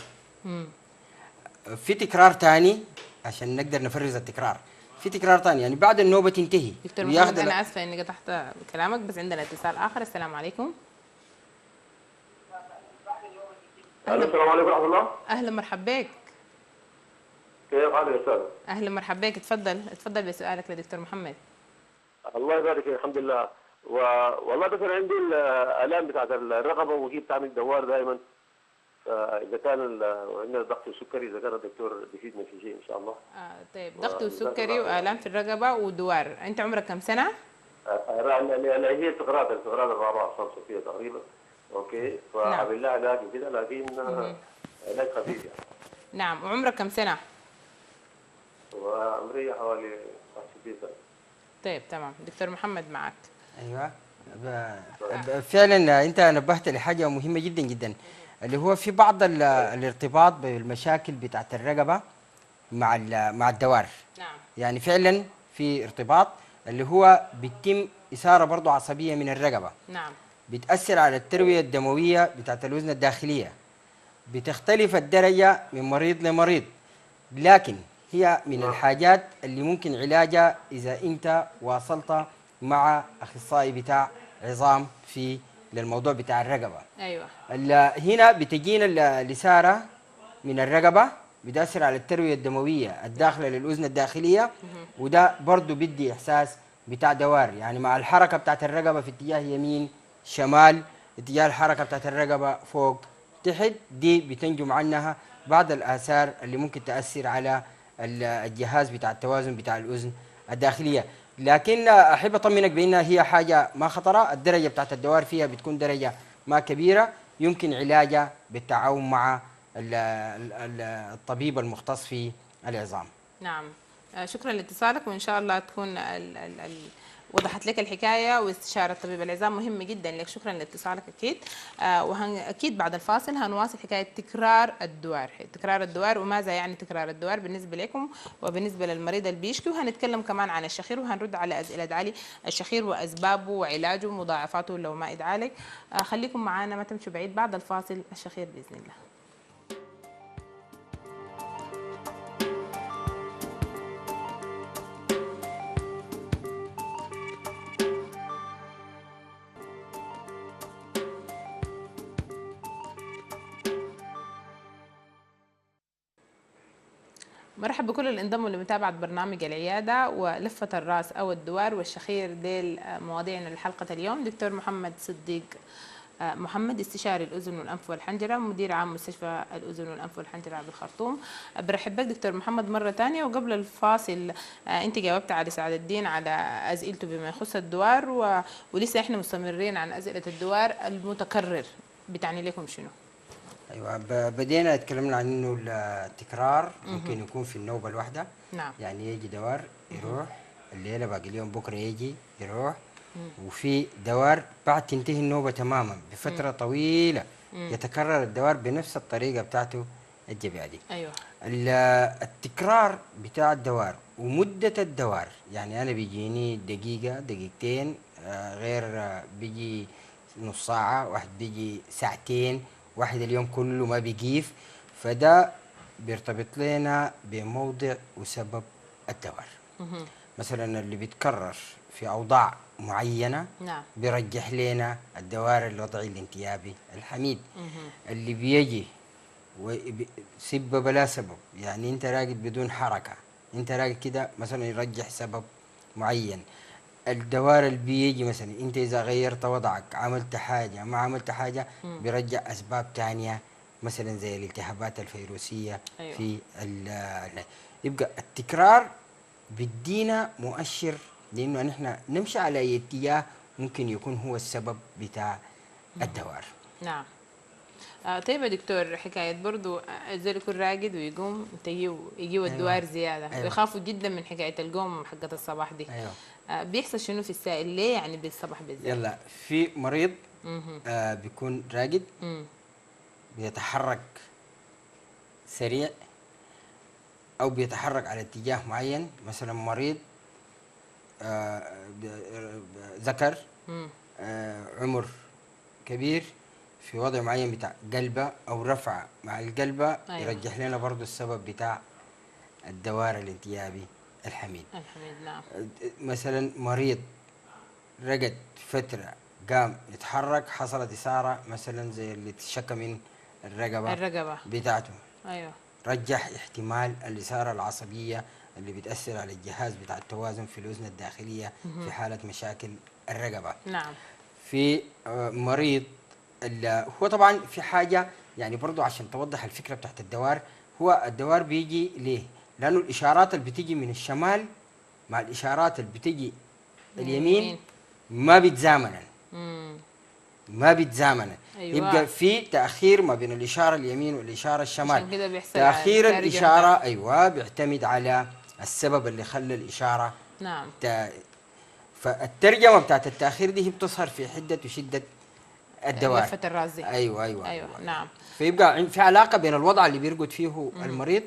[SPEAKER 2] في تكرار تاني عشان نقدر نفرز التكرار، في تكرار ثاني يعني بعد النوبه تنتهي.
[SPEAKER 1] دكتور محمد انا اسفه اني قطعت كلامك، بس عندنا اتصال اخر. السلام عليكم.
[SPEAKER 3] السلام عليكم ورحمه الله.
[SPEAKER 1] اهلا مرحبا بك.
[SPEAKER 3] كيف حالك يا استاذ؟
[SPEAKER 1] اهلا مرحبا بك، اتفضل بسؤالك لدكتور محمد.
[SPEAKER 3] الله يبارك فيك، الحمد لله. والله بس انا عندي الالام بتاعت الرقبه وهي بتعمل دوار دائما، فاذا كان عندنا ضغط وسكري، اذا كان الدكتور بيفيدنا في شيء ان شاء الله.
[SPEAKER 1] طيب، ضغط وسكري والام في الرقبه ودوار. انت عمرك كم سنه؟
[SPEAKER 3] هي الفقرات الرابعه الخامسه فيها تقريبا. اوكي، فعمل لها علاج وكده، لكن علاج خفيف يعني.
[SPEAKER 1] نعم. وعمرك كم سنه؟
[SPEAKER 3] وعمري حوالي 61 سنه.
[SPEAKER 1] طيب تمام، دكتور محمد معك.
[SPEAKER 2] ايوه فعلا انت نبهت لحاجه مهمه جدا جدا، اللي هو في بعض الارتباط بالمشاكل بتاعت الرقبه مع الدوار.
[SPEAKER 1] نعم.
[SPEAKER 2] يعني فعلا في ارتباط اللي هو بيتم اثاره برضه عصبيه من الرقبه.
[SPEAKER 1] نعم.
[SPEAKER 2] بتاثر على الترويه الدمويه بتاعت الاذن الداخليه. بتختلف الدرجه من مريض لمريض، لكن هي من الحاجات اللي ممكن علاجها اذا انت واصلت مع اخصائي بتاع عظام في للموضوع بتاع الرقبه.
[SPEAKER 1] ايوه.
[SPEAKER 2] هنا بتجينا الإثارة من الرقبة، بتأثر على التروية الدموية الداخلة للأذن الداخلية، وده برضو بدي إحساس بتاع دوار. يعني مع الحركة بتاعت الرقبة في اتجاه يمين شمال، اتجاه الحركة بتاعت الرقبة فوق تحت، دي بتنجم عنها بعض الآثار اللي ممكن تأثر على الجهاز بتاع التوازن بتاع الأذن الداخلية. لكن أحب أطمنك بأنها هي حاجة ما خطرة. الدرجة بتاعت الدوار فيها بتكون درجة ما كبيرة، يمكن علاجها بالتعاون مع الطبيب المختص في العظام.
[SPEAKER 1] نعم. شكرا لاتصالك، وإن شاء الله تكون وضحت لك الحكايه. واستشاره طبيب العظام مهمه جدا لك. شكرا لاتصالك اكيد. اكيد بعد الفاصل هنواصل حكايه تكرار الدوار وماذا يعني تكرار الدوار بالنسبه لكم وبالنسبه للمريض اللي بيشكي. وهنتكلم كمان عن الشخير، وهنرد على اسئله علي الشخير واسبابه وعلاجه ومضاعفاته لو ما اتعالج. خليكم معنا، ما تمشوا بعيد. بعد الفاصل الشخير باذن الله. مرحبا بكل اللي انضموا لمتابعة برنامج العيادة ولفة الراس أو الدوار والشخير. ديل مواضيعنا لحلقة اليوم. دكتور محمد صديق محمد، استشاري الأذن والأنف والحنجرة، مدير عام مستشفى الأذن والأنف والحنجرة بالخرطوم. برحب بك دكتور محمد مرة ثانية. وقبل الفاصل أنت جاوبت علي سعد الدين على أسئلته بما يخص الدوار، ولسه إحنا مستمرين عن أسئلة الدوار المتكرر. بتعني لكم شنو؟
[SPEAKER 2] ايوه، بدينا اتكلمنا عن انه التكرار ممكن يكون في النوبه الواحده.
[SPEAKER 1] نعم.
[SPEAKER 2] يعني يجي دوار يروح الليله، باقي اليوم بكره يجي يروح. وفي دوار بعد تنتهي النوبه تماما بفتره طويله يتكرر الدوار بنفس الطريقه بتاعته الجبهه دي.
[SPEAKER 1] ايوه.
[SPEAKER 2] التكرار بتاع الدوار ومده الدوار، يعني انا بيجيني دقيقه دقيقتين، غير بيجي نص ساعه، واحد بيجي ساعتين، واحد اليوم كله ما بيقيف. فده بيرتبط لنا بموضع وسبب الدوار. مثلا اللي بيتكرر في أوضاع معينة
[SPEAKER 1] نعم.
[SPEAKER 2] بيرجح لنا الدوار الوضعي الانتيابي الحميد. اللي بيجي سبب بلا سبب، يعني انت راقد بدون حركة، انت راقد كده مثلا، يرجح سبب معين. الدوار اللي بيجي مثلا انت اذا غيرت وضعك، عملت حاجة ما عملت حاجة، بيرجع اسباب تانية مثلا زي الالتهابات الفيروسية.
[SPEAKER 1] أيوة.
[SPEAKER 2] في يبقى التكرار بيدينا مؤشر لانه نحن نمشي على اي اتجاه ممكن يكون هو السبب بتاع الدوار.
[SPEAKER 1] نعم. طيب يا دكتور، حكاية برضو الزول يكون راقد ويقوم يجيو الدوار زيادة،
[SPEAKER 2] أيوة.
[SPEAKER 1] ويخافوا جدا من حكاية القوم حقت الصباح دي.
[SPEAKER 2] ايوه.
[SPEAKER 1] بيحصل شنو في السائل ليه يعني بالصباح بالذات؟
[SPEAKER 2] يلا، في مريض بيكون راقد بيتحرك سريع او بيتحرك على اتجاه معين. مثلا مريض ذكر عمر كبير في وضع معين بتاع قلبه او رفعه مع القلبه.
[SPEAKER 1] أيوة.
[SPEAKER 2] يرجح لنا برضو السبب بتاع الدوار الانتيابي الحميد.
[SPEAKER 1] الحميد. نعم.
[SPEAKER 2] مثلا مريض رقد فترة، قام يتحرك، حصلت إثارة مثلا زي اللي تشكى من
[SPEAKER 1] الرقبة
[SPEAKER 2] بتاعته.
[SPEAKER 1] ايوه.
[SPEAKER 2] رجح احتمال الإثارة العصبية اللي بتأثر على الجهاز بتاع التوازن في الأذن الداخلية في حالة مشاكل الرقبة.
[SPEAKER 1] نعم.
[SPEAKER 2] في مريض هو طبعا في حاجة يعني برضو عشان توضح الفكرة بتاعت الدوار. هو الدوار بيجي ليه؟ لأنه الإشارات اللي بتيجي من الشمال مع الإشارات اللي بتيجي اليمين ما بيتزامنا. ما بيتزامنا.
[SPEAKER 1] أيوة.
[SPEAKER 2] يبقى في تأخير ما بين الإشارة اليمين والإشارة الشمال.
[SPEAKER 1] عشان كده بيحصل
[SPEAKER 2] تأخير
[SPEAKER 1] ترجمة.
[SPEAKER 2] الإشارة أيوة بيعتمد على السبب اللي خلى الإشارة.
[SPEAKER 1] نعم.
[SPEAKER 2] فالترجمة بتاعت التأخير دي هي بتظهر في حدة وشدة الدوار.
[SPEAKER 1] لفة الراس دي.
[SPEAKER 2] أيوة.
[SPEAKER 1] نعم.
[SPEAKER 2] فيبقى في علاقة بين الوضع اللي بيرقد فيه المريض،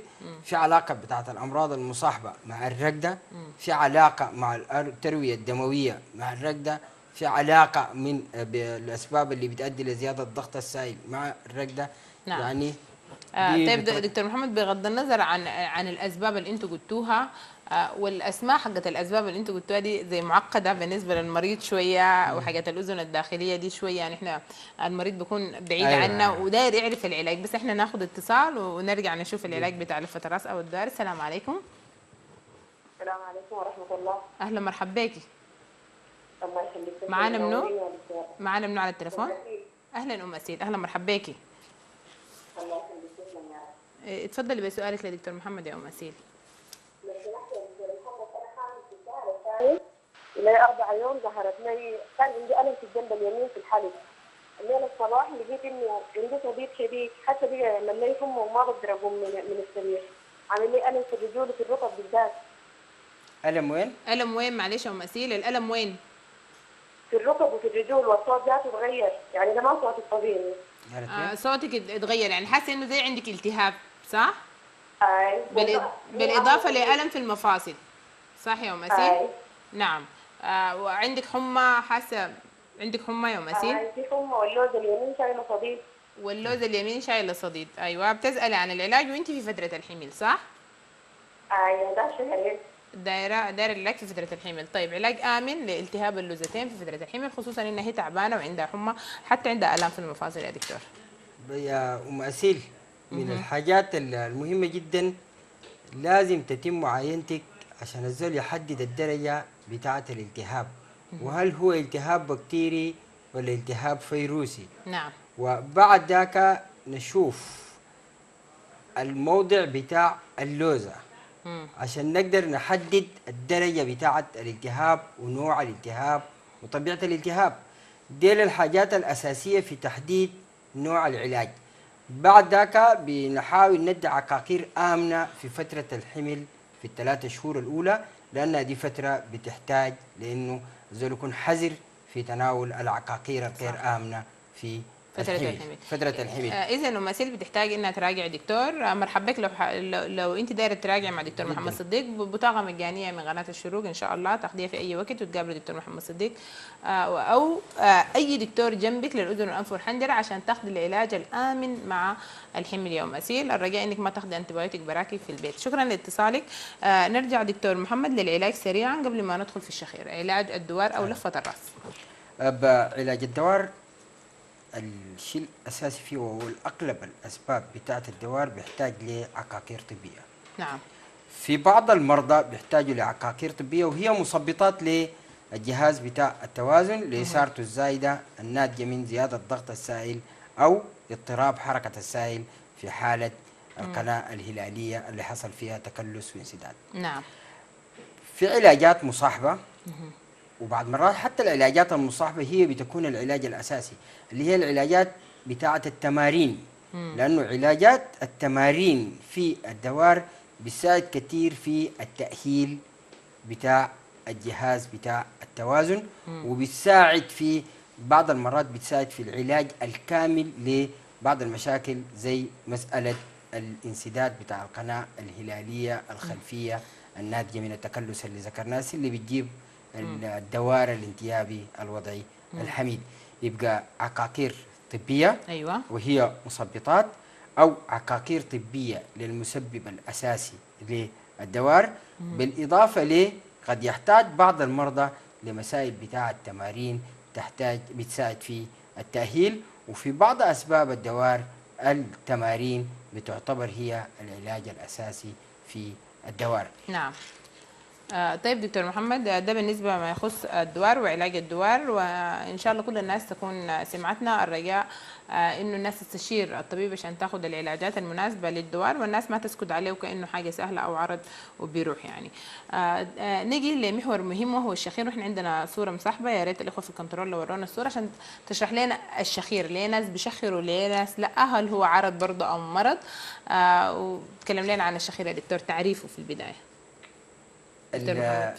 [SPEAKER 2] في علاقة بتاعت الأمراض المصاحبة مع الرقدة، في علاقة مع التروية الدموية مع الرقدة، في علاقة من بالأسباب اللي بتؤدي لزيادة ضغط السائل مع الرقدة.
[SPEAKER 1] نعم.
[SPEAKER 2] يعني
[SPEAKER 1] طيب دكتور محمد، بغض النظر عن الاسباب اللي انتم قلتوها، والاسماء حقت الاسباب اللي انتم قلتوها دي زي معقده بالنسبه للمريض شويه، وحاجات الاذن الداخليه دي شويه، يعني احنا المريض بيكون بعيد
[SPEAKER 2] أيوة.
[SPEAKER 1] عنا وداير يعرف العلاج، بس احنا ناخذ اتصال ونرجع نشوف العلاج بتاع لفه الراس او الدوار. السلام عليكم.
[SPEAKER 4] السلام عليكم ورحمة الله.
[SPEAKER 1] اهلا مرحبا بيكي.
[SPEAKER 4] الله يخليك.
[SPEAKER 1] معانا منو على التليفون؟ اهلا ام اسيل، اهلا مرحبا بيكي.
[SPEAKER 4] الله يخليك.
[SPEAKER 1] اتفضلي بسؤالك لدكتور محمد يا ام اسيل.
[SPEAKER 4] لو سمحت يا دكتور محمد، أنا حامل في الشهر الثاني إلى 4 يوم، ظهرت لي كان عندي ألم في الجنب اليمين في الحلق. الليلة الصباح لقيت إنه عندي صديد شديد، حتى بقى لما لي فمه وما بقدر أقوم من السرير. عامل لي ألم في الرجول وفي الركب بالذات.
[SPEAKER 2] ألم وين؟
[SPEAKER 1] ألم وين معلش يا ام اسيل؟ الألم وين؟
[SPEAKER 4] في الركب وفي الرجول، والصوت ذاته اتغير، يعني ده ما صوتي الطبيعي.
[SPEAKER 1] صوتك اتغير، يعني حاسه انه زي عندك التهاب صح؟
[SPEAKER 4] أي.
[SPEAKER 1] بالاضافه لالم في المفاصل صح يا ام اسيل؟
[SPEAKER 4] أي.
[SPEAKER 1] نعم. وعندك حمى، حاسه عندك حمى يا ام اسيل؟
[SPEAKER 4] في حمى، واللوز اليمين شايله صديد.
[SPEAKER 1] واللوز اليمين شايله صديد. ايوه. بتسالي عن العلاج وانت في فتره الحمل صح؟
[SPEAKER 4] ايوه ده شهرين.
[SPEAKER 1] دايره العلاج في فتره الحمل. طيب علاج امن لالتهاب اللوزتين في فتره الحمل، خصوصا انها هي تعبانه وعندها حمى، حتى عندها الام في المفاصل يا دكتور.
[SPEAKER 2] يا ام اسيل، من الحاجات المهمه جدا لازم تتم معاينتك عشان الزول يحدد الدرجه بتاعه الالتهاب، وهل هو التهاب بكتيري ولا التهاب فيروسي.
[SPEAKER 1] نعم.
[SPEAKER 2] وبعد ذاك نشوف الموضع بتاع اللوزه عشان نقدر نحدد الدرجة بتاعة الالتهاب ونوع الالتهاب وطبيعة الالتهاب. دي الحاجات الأساسية في تحديد نوع العلاج. بعد ذاك بنحاول ندي عقاقير آمنة في فترة الحمل في الثلاثة شهور الأولى، لأن دي فترة بتحتاج لأنه الزول يكون حذر في تناول العقاقير الغير آمنة في
[SPEAKER 1] فترة
[SPEAKER 2] الحمل.
[SPEAKER 1] الحمل.
[SPEAKER 2] فترة الحمل.
[SPEAKER 1] إذا أم أسيل بتحتاج إنها تراجع دكتور. مرحبا بك. لو أنت دايرة تراجع مع دكتور محمد صديق بطاقة مجانية من قناة الشروق إن شاء الله، تاخديها في أي وقت وتقابل دكتور محمد صديق أو أي دكتور جنبك للأذن والأنف والحنجرة عشان تاخدي العلاج الآمن مع الحمل يا أم أسيل. الرجاء إنك ما تاخدي أنتيبيوتيك براكي في البيت. شكرا لاتصالك. نرجع دكتور محمد للعلاج سريعا قبل ما ندخل في الشخير. علاج الدوار أو لفة الرأس.
[SPEAKER 2] علاج الدوار الشيء الأساسي فيه والأغلب الأسباب بتاعت الدوار بيحتاج لعقاقير طبية.
[SPEAKER 1] نعم.
[SPEAKER 2] في بعض المرضى بيحتاجوا لعقاقير طبية وهي مثبطات للجهاز بتاع التوازن لإثارته الزايدة الناتجة من زيادة ضغط السائل أو اضطراب حركة السائل في حالة القناة الهلالية اللي حصل فيها تكلس وانسداد.
[SPEAKER 1] نعم.
[SPEAKER 2] في علاجات مصاحبة وبعد مرات حتى العلاجات المصاحبة هي بتكون العلاج الأساسي اللي هي العلاجات بتاعة التمارين. لأنه علاجات التمارين في الدوار بتساعد كثير في التأهيل بتاع الجهاز بتاع التوازن وبتساعد في بعض المرات بتساعد في العلاج الكامل لبعض المشاكل زي مسألة الانسداد بتاع القناة الهلالية الخلفية الناتجة من التكلس اللي ذكرناه اللي بتجيب الدوار الانتيابي الوضعي الحميد. يبقى عقاقير طبية
[SPEAKER 1] أيوة.
[SPEAKER 2] وهي مثبطات أو عقاقير طبية للمسبب الأساسي للدوار، بالإضافة ل قد يحتاج بعض المرضى لمسائل بتاع التمارين بتساعد في التأهيل. وفي بعض أسباب الدوار التمارين بتعتبر هي العلاج الأساسي في الدوار.
[SPEAKER 1] نعم. طيب دكتور محمد، ده بالنسبة ما يخص الدوار وعلاج الدوار، وإن شاء الله كل الناس تكون سمعتنا. الرجاء إنه الناس تستشير الطبيب عشان تاخد العلاجات المناسبة للدوار، والناس ما تسكت عليه وكأنه حاجة سهلة أو عرض وبيروح يعني. نيجي لمحور مهم وهو الشخير، وإحنا عندنا صورة مصاحبة، يا ريت الإخوة في الكنترول لو ورونا الصورة عشان تشرح لنا الشخير. ليه ناس بيشخروا ليه ناس لا؟ هل هو عرض برضه أو مرض؟ وتكلم لنا عن الشخير يا دكتور، تعريفه في البداية.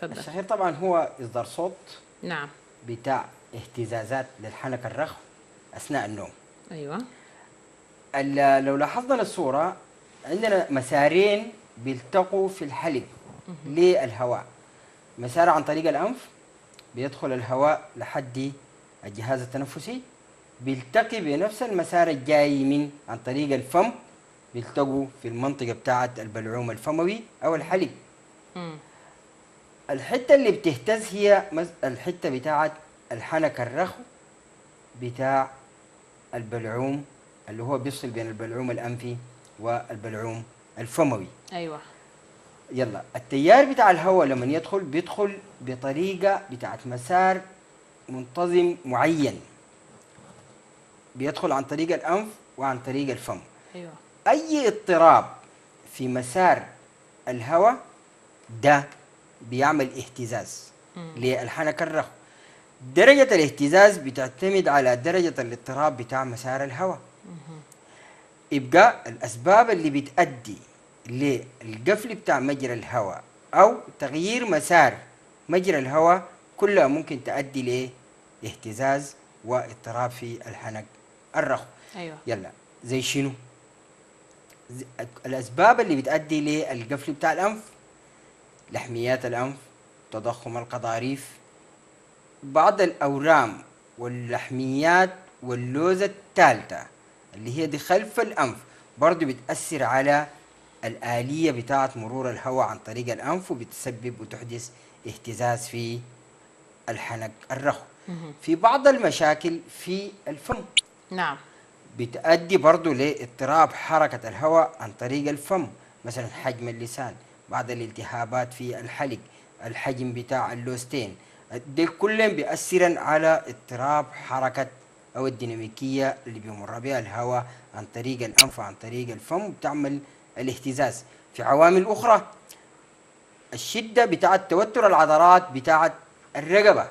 [SPEAKER 2] الشخير طبعا هو إصدار صوت
[SPEAKER 1] نعم
[SPEAKER 2] بتاع اهتزازات للحنك الرخو أثناء النوم.
[SPEAKER 1] أيوة.
[SPEAKER 2] لو لاحظنا الصورة عندنا مسارين بيلتقوا في الحلق للهواء. مسار عن طريق الأنف بيدخل الهواء لحد الجهاز التنفسي، بيلتقي بنفس المسار الجاي من عن طريق الفم، بيلتقوا في المنطقة بتاعة البلعوم الفموي أو الحلق. الحتة اللي بتهتز هي الحتة بتاعة الحنك الرخو بتاع البلعوم اللي هو بيفصل بين البلعوم الأنفي والبلعوم الفموي.
[SPEAKER 1] أيوة.
[SPEAKER 2] يلا التيار بتاع الهواء لما يدخل بيدخل بطريقة بتاعت مسار منتظم معين، بيدخل عن طريق الأنف وعن طريق الفم.
[SPEAKER 1] أيوة.
[SPEAKER 2] أي اضطراب في مسار الهواء ده بيعمل اهتزاز للحنك الرخو. درجة الاهتزاز بتعتمد على درجة الاضطراب بتاع مسار الهواء. يبقى الأسباب اللي بتؤدي للقفل بتاع مجرى الهواء أو تغيير مسار مجرى الهواء كلها ممكن تؤدي لاهتزاز واضطراب في الحنك الرخو.
[SPEAKER 1] أيوة.
[SPEAKER 2] يلا زي شنو؟ الأسباب اللي بتؤدي للقفل بتاع الأنف: لحميات الأنف، تضخم القضاريف، بعض الأورام واللحميات واللوزة الثالثة اللي هي دي خلف الأنف برضو بتأثر على الآلية بتاعة مرور الهواء عن طريق الأنف وبتسبب وتحدث اهتزاز في الحنك الرخو. في بعض المشاكل في الفم
[SPEAKER 1] نعم
[SPEAKER 2] بتؤدي برضو لاضطراب حركة الهواء عن طريق الفم، مثلا حجم اللسان، بعض الالتهابات في الحلق، الحجم بتاع اللوستين، دي كلهم بيأثرن على اضطراب حركة أو الديناميكية اللي بيمر بها الهواء عن طريق الأنف وعن طريق الفم، بتعمل الاهتزاز. في عوامل أخرى الشدة بتاعت توتر العضلات بتاعت الرقبة،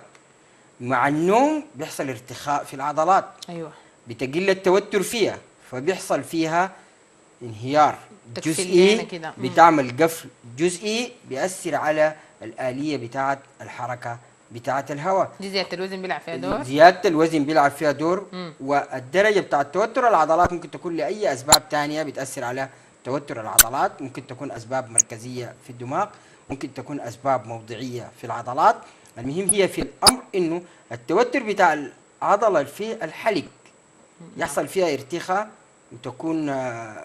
[SPEAKER 2] مع النوم بيحصل ارتخاء في العضلات،
[SPEAKER 1] أيوة.
[SPEAKER 2] بتقل التوتر فيها فبيحصل فيها انهيار
[SPEAKER 1] تكفيل
[SPEAKER 2] جزئي،
[SPEAKER 1] هنا كده.
[SPEAKER 2] بتعمل قفل جزئي بيأثر على الآلية بتاعت الحركة بتاعت الهواء.
[SPEAKER 1] دي زيادة الوزن بيلعب فيها دور.
[SPEAKER 2] زيادة الوزن بيلعب فيها دور. والدرجة بتاعت توتر العضلات ممكن تكون لأي أسباب تانية بتأثر على توتر العضلات. ممكن تكون أسباب مركزية في الدماغ، ممكن تكون أسباب موضعية في العضلات. المهم هي في الأمر إنه التوتر بتاع العضلة في الحلق يحصل فيها ارتخاء وتكون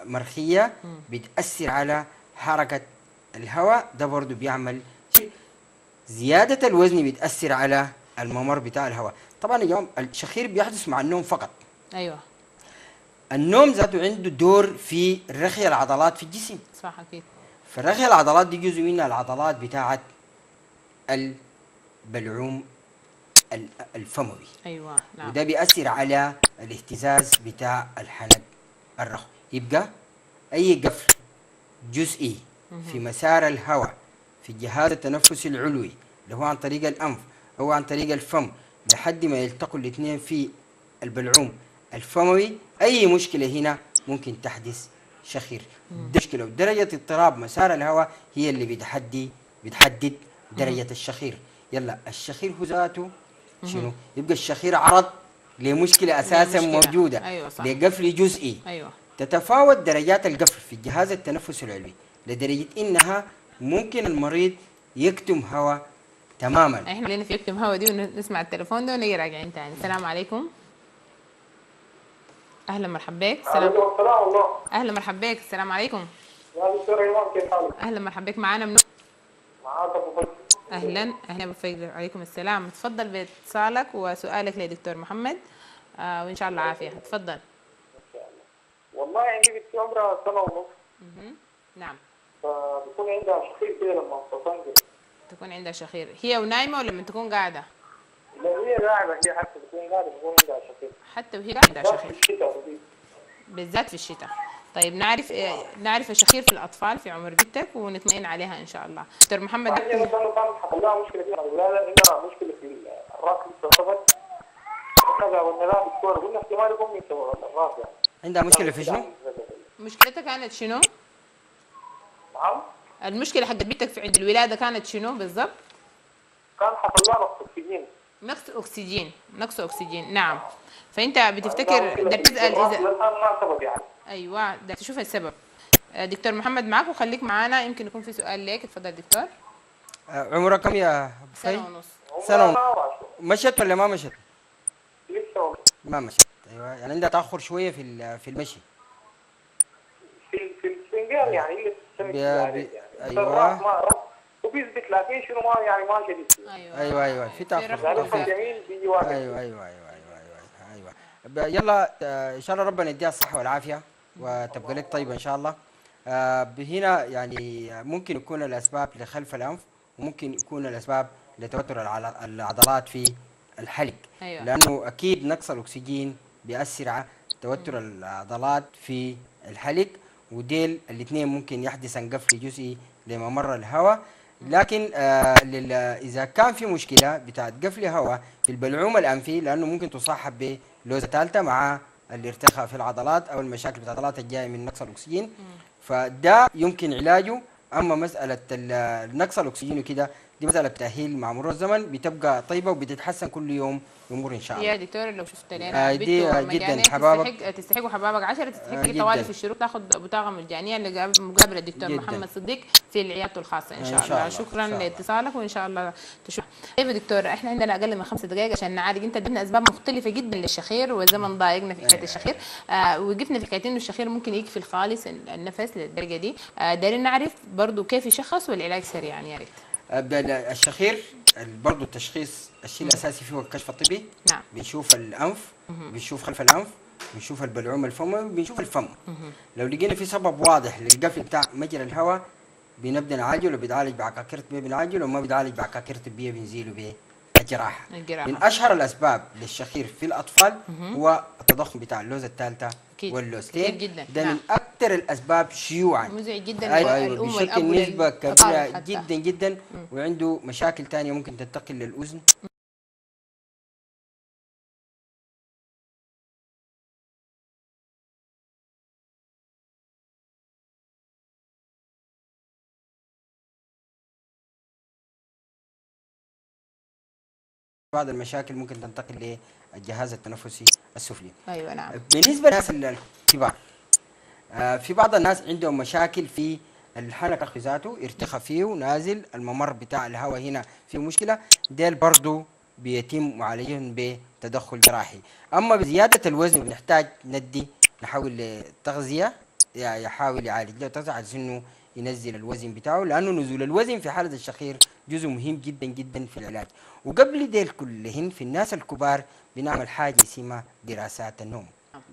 [SPEAKER 2] مرخية، بتأثر على حركة الهواء. ده برضو بيعمل زيادة الوزن، بتأثر على الممر بتاع الهواء. طبعا يا جماعة الشخير بيحدث مع النوم فقط.
[SPEAKER 1] ايوه
[SPEAKER 2] النوم ذاته عنده دور في رخي العضلات في الجسم.
[SPEAKER 1] صح اكيد.
[SPEAKER 2] فرخي العضلات دي جزء منها العضلات بتاعت البلعوم الفموي.
[SPEAKER 1] ايوه نعم.
[SPEAKER 2] وده بيأثر على الاهتزاز بتاع الحنك الرخوي. يبقى أي قفل جزئي في مسار الهواء في الجهاز التنفسي العلوي اللي هو عن طريق الأنف أو عن طريق الفم لحد ما يلتقوا الاثنين في البلعوم الفموي، أي مشكلة هنا ممكن تحدث شخير. المشكلة ودرجة اضطراب مسار الهواء هي اللي بتحدد درجة الشخير. يلا الشخير هو ذاته شنو؟ يبقى الشخير عرض لمشكلة أساسا موجودة.
[SPEAKER 1] أيوة صح.
[SPEAKER 2] لقفل جزئي.
[SPEAKER 1] ايوه.
[SPEAKER 2] تتفاوت درجات القفل في الجهاز التنفسي العلوي لدرجة إنها ممكن المريض يكتم هواء تماما.
[SPEAKER 1] احنا خلينا في يكتم هوا دي ونسمع التليفون ده ونيجي راجعين تاني. السلام عليكم. اهلا مرحبا بك.
[SPEAKER 3] عليكم السلام والله.
[SPEAKER 1] اهلا مرحبا بك. السلام عليكم.
[SPEAKER 3] يا دكتور ايمان كيف حالك؟
[SPEAKER 1] اهلا مرحبا بك. معانا من
[SPEAKER 3] معاك ابو بكر.
[SPEAKER 1] اهلا اهلا ابو فيض. عليكم السلام. تفضل باتصالك وسؤالك لدكتور محمد وان شاء الله عافيه. تفضل.
[SPEAKER 3] والله عندي بنتي عمرها سنة ونص.
[SPEAKER 1] نعم.
[SPEAKER 3] فبكون عندها شخير كده لما تطنجر.
[SPEAKER 1] تكون عندها شخير هي ونايمه ولا لما تكون قاعده؟
[SPEAKER 3] لا هي قاعدة، هي حتى بتكون قاعدة بكون عندها شخير.
[SPEAKER 1] حتى وهي قاعده عندها
[SPEAKER 3] بس
[SPEAKER 1] شخير.
[SPEAKER 3] في الشتاء ودي.
[SPEAKER 1] بالذات في الشتاء. طيب نعرف الشخير في الاطفال في عمر بنتك ونطمئن عليها ان شاء الله. دكتور محمد
[SPEAKER 3] بعدين مثلا كانت حصل لها مشكلة في الولادة، عندها مشكلة في الراس لسه انتفت. كذا والنلام دكتور قلنا احتمال يكون من الراس يعني.
[SPEAKER 2] عندها مشكلة في شنو؟
[SPEAKER 1] مشكلتها كانت شنو؟
[SPEAKER 3] نعم؟
[SPEAKER 1] المشكله حقت بنتك في عند الولاده كانت شنو بالضبط؟
[SPEAKER 3] كان حصل لها نقص اكسجين.
[SPEAKER 1] نقص اكسجين نعم. فانت بتفتكر ده تسال اذا
[SPEAKER 3] الان ما سبب يعني.
[SPEAKER 1] ايوه ده تشوف السبب. دكتور محمد معك وخليك معانا يمكن يكون في سؤال لك. اتفضل دكتور.
[SPEAKER 2] عمرها كم يا ابو فاي؟
[SPEAKER 1] سنه ونص.
[SPEAKER 2] سنة ونص. مشت ولا ما مشت؟
[SPEAKER 3] لسه
[SPEAKER 2] ما مشت. ايوه يعني عندها تاخر شويه في المشي.
[SPEAKER 3] في الفنجان يعني هي
[SPEAKER 2] يعني ايوه
[SPEAKER 3] وبيثبت لكن شنو ما يعني ما شديد.
[SPEAKER 2] ايوه في تاخر. ايوه يلا ان شاء الله ربنا يديها الصحه والعافيه وتبقى لك طيبه ان شاء الله. هنا يعني ممكن يكون الاسباب لخلف الانف وممكن يكون الاسباب لتوتر العضلات في الحلق.
[SPEAKER 1] أيوة.
[SPEAKER 2] لانه اكيد نقص الاكسجين بيأثر على توتر العضلات في الحلق، وديل الاثنين ممكن يحدث قفل جزئي لممر الهواء. لكن اذا كان في مشكله بتاعت قفل هواء في البلعوم الانفي، لانه ممكن تصاحب بلوزه ثالثه مع الارتخاء في العضلات او المشاكل بتاعت العضلات الجايه من نقص الاكسجين، فده يمكن علاجه. اما مساله نقص الاكسجين وكده دي مساله بتاهيل مع مرور الزمن بتبقى طيبه وبتتحسن كل يوم يمر ان شاء الله.
[SPEAKER 1] يا دكتور لو شفت لنا
[SPEAKER 2] دي جدا حبابك
[SPEAKER 1] تستحقوا حبابك 10 تستحق طوالي في الشروق تاخذ بطاقه مجانيه مقابل الدكتور محمد صديق في عيادته الخاصه ان شاء الله. شكرا لاتصالك وان شاء الله تشوف. طيب يا دكتور احنا عندنا اقل من 5 دقائق عشان نعالج. انت ادينا اسباب مختلفه جدا للشخير والزمن ضايقنا في حكايه الشخير. وقفنا في حكايه انه الشخير ممكن يقفل خالص النفس للدرجه دي. دايرين نعرف برضه كيف يشخص والعلاج سريعا يا ريت.
[SPEAKER 2] الشخير برضه التشخيص الشيء الاساسي فيه هو الكشف الطبي.
[SPEAKER 1] نعم.
[SPEAKER 2] بنشوف الانف، بنشوف خلف الانف، بنشوف البلعوم الفموي، بنشوف الفم. لو لقينا في سبب واضح للقفل بتاع مجرى الهواء بنبدا نعالجه. لو بيتعالج بعكاكير طبيه بنعالجه، لو ما بيتعالج بعكاكير طبيه بنزيله بالجراحه. من اشهر الاسباب للشخير في الاطفال هو التضخم بتاع اللوزه الثالثه واللوزتين. ده من اكثر الاسباب شيوعا.
[SPEAKER 1] مزعج جدا.
[SPEAKER 2] ايوه بشكل نسبه كبيره جدا جدا. وعنده مشاكل ثانيه ممكن تنتقل للاذن. بعض المشاكل ممكن تنتقل للجهاز التنفسي السفلي.
[SPEAKER 1] ايوه نعم.
[SPEAKER 2] بالنسبه للناس الكبار، في بعض الناس عندهم مشاكل في الحنك ذاته، ارتخاء فيه ونازل الممر بتاع الهواء هنا فيه مشكله، ديل برضو بيتم معالجهم بتدخل جراحي. اما بزياده الوزن بنحتاج نحاول لتغذيه، يحاول يعالج له تغذيه على انه ينزل الوزن بتاعه، لانه نزول الوزن في حاله الشخير جزء مهم جدا جدا في العلاج. وقبل ديل كلهن في الناس الكبار بنعمل حاجه اسمها دراسات النوم.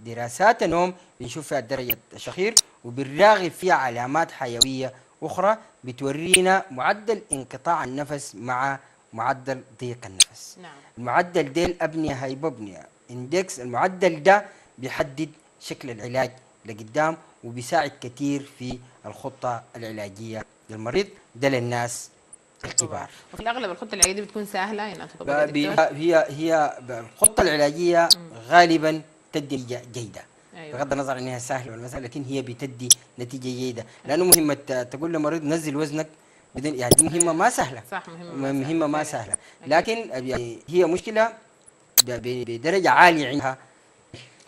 [SPEAKER 2] دراسات النوم بنشوف فيها درجة الشخير، وبنراغب فيها علامات حيوية أخرى بتورينا معدل انقطاع النفس مع معدل ضيق النفس.
[SPEAKER 1] نعم.
[SPEAKER 2] المعدل ديل أبنية هايبوبنيا اندكس، المعدل ده بيحدد شكل العلاج لقدام، وبيساعد كثير في الخطة العلاجية للمريض ده للناس الكبار.
[SPEAKER 1] وفي الاغلب الخطه العلاجيه دي بتكون سهله انها تطبق يا دكتور؟
[SPEAKER 2] هي الخطة العلاجية غالبا تدي نتيجة جيدة.
[SPEAKER 1] أيوة.
[SPEAKER 2] بغض النظر انها سهله ولا مسهله، لكن هي بتدي نتيجه جيده، لانه مهمه تقول لمريض نزل وزنك بدون، يعني دي مهمه ما سهله.
[SPEAKER 1] صح،
[SPEAKER 2] مهمه ما سهله، لكن يعني هي مشكله بدرجه عاليه عندها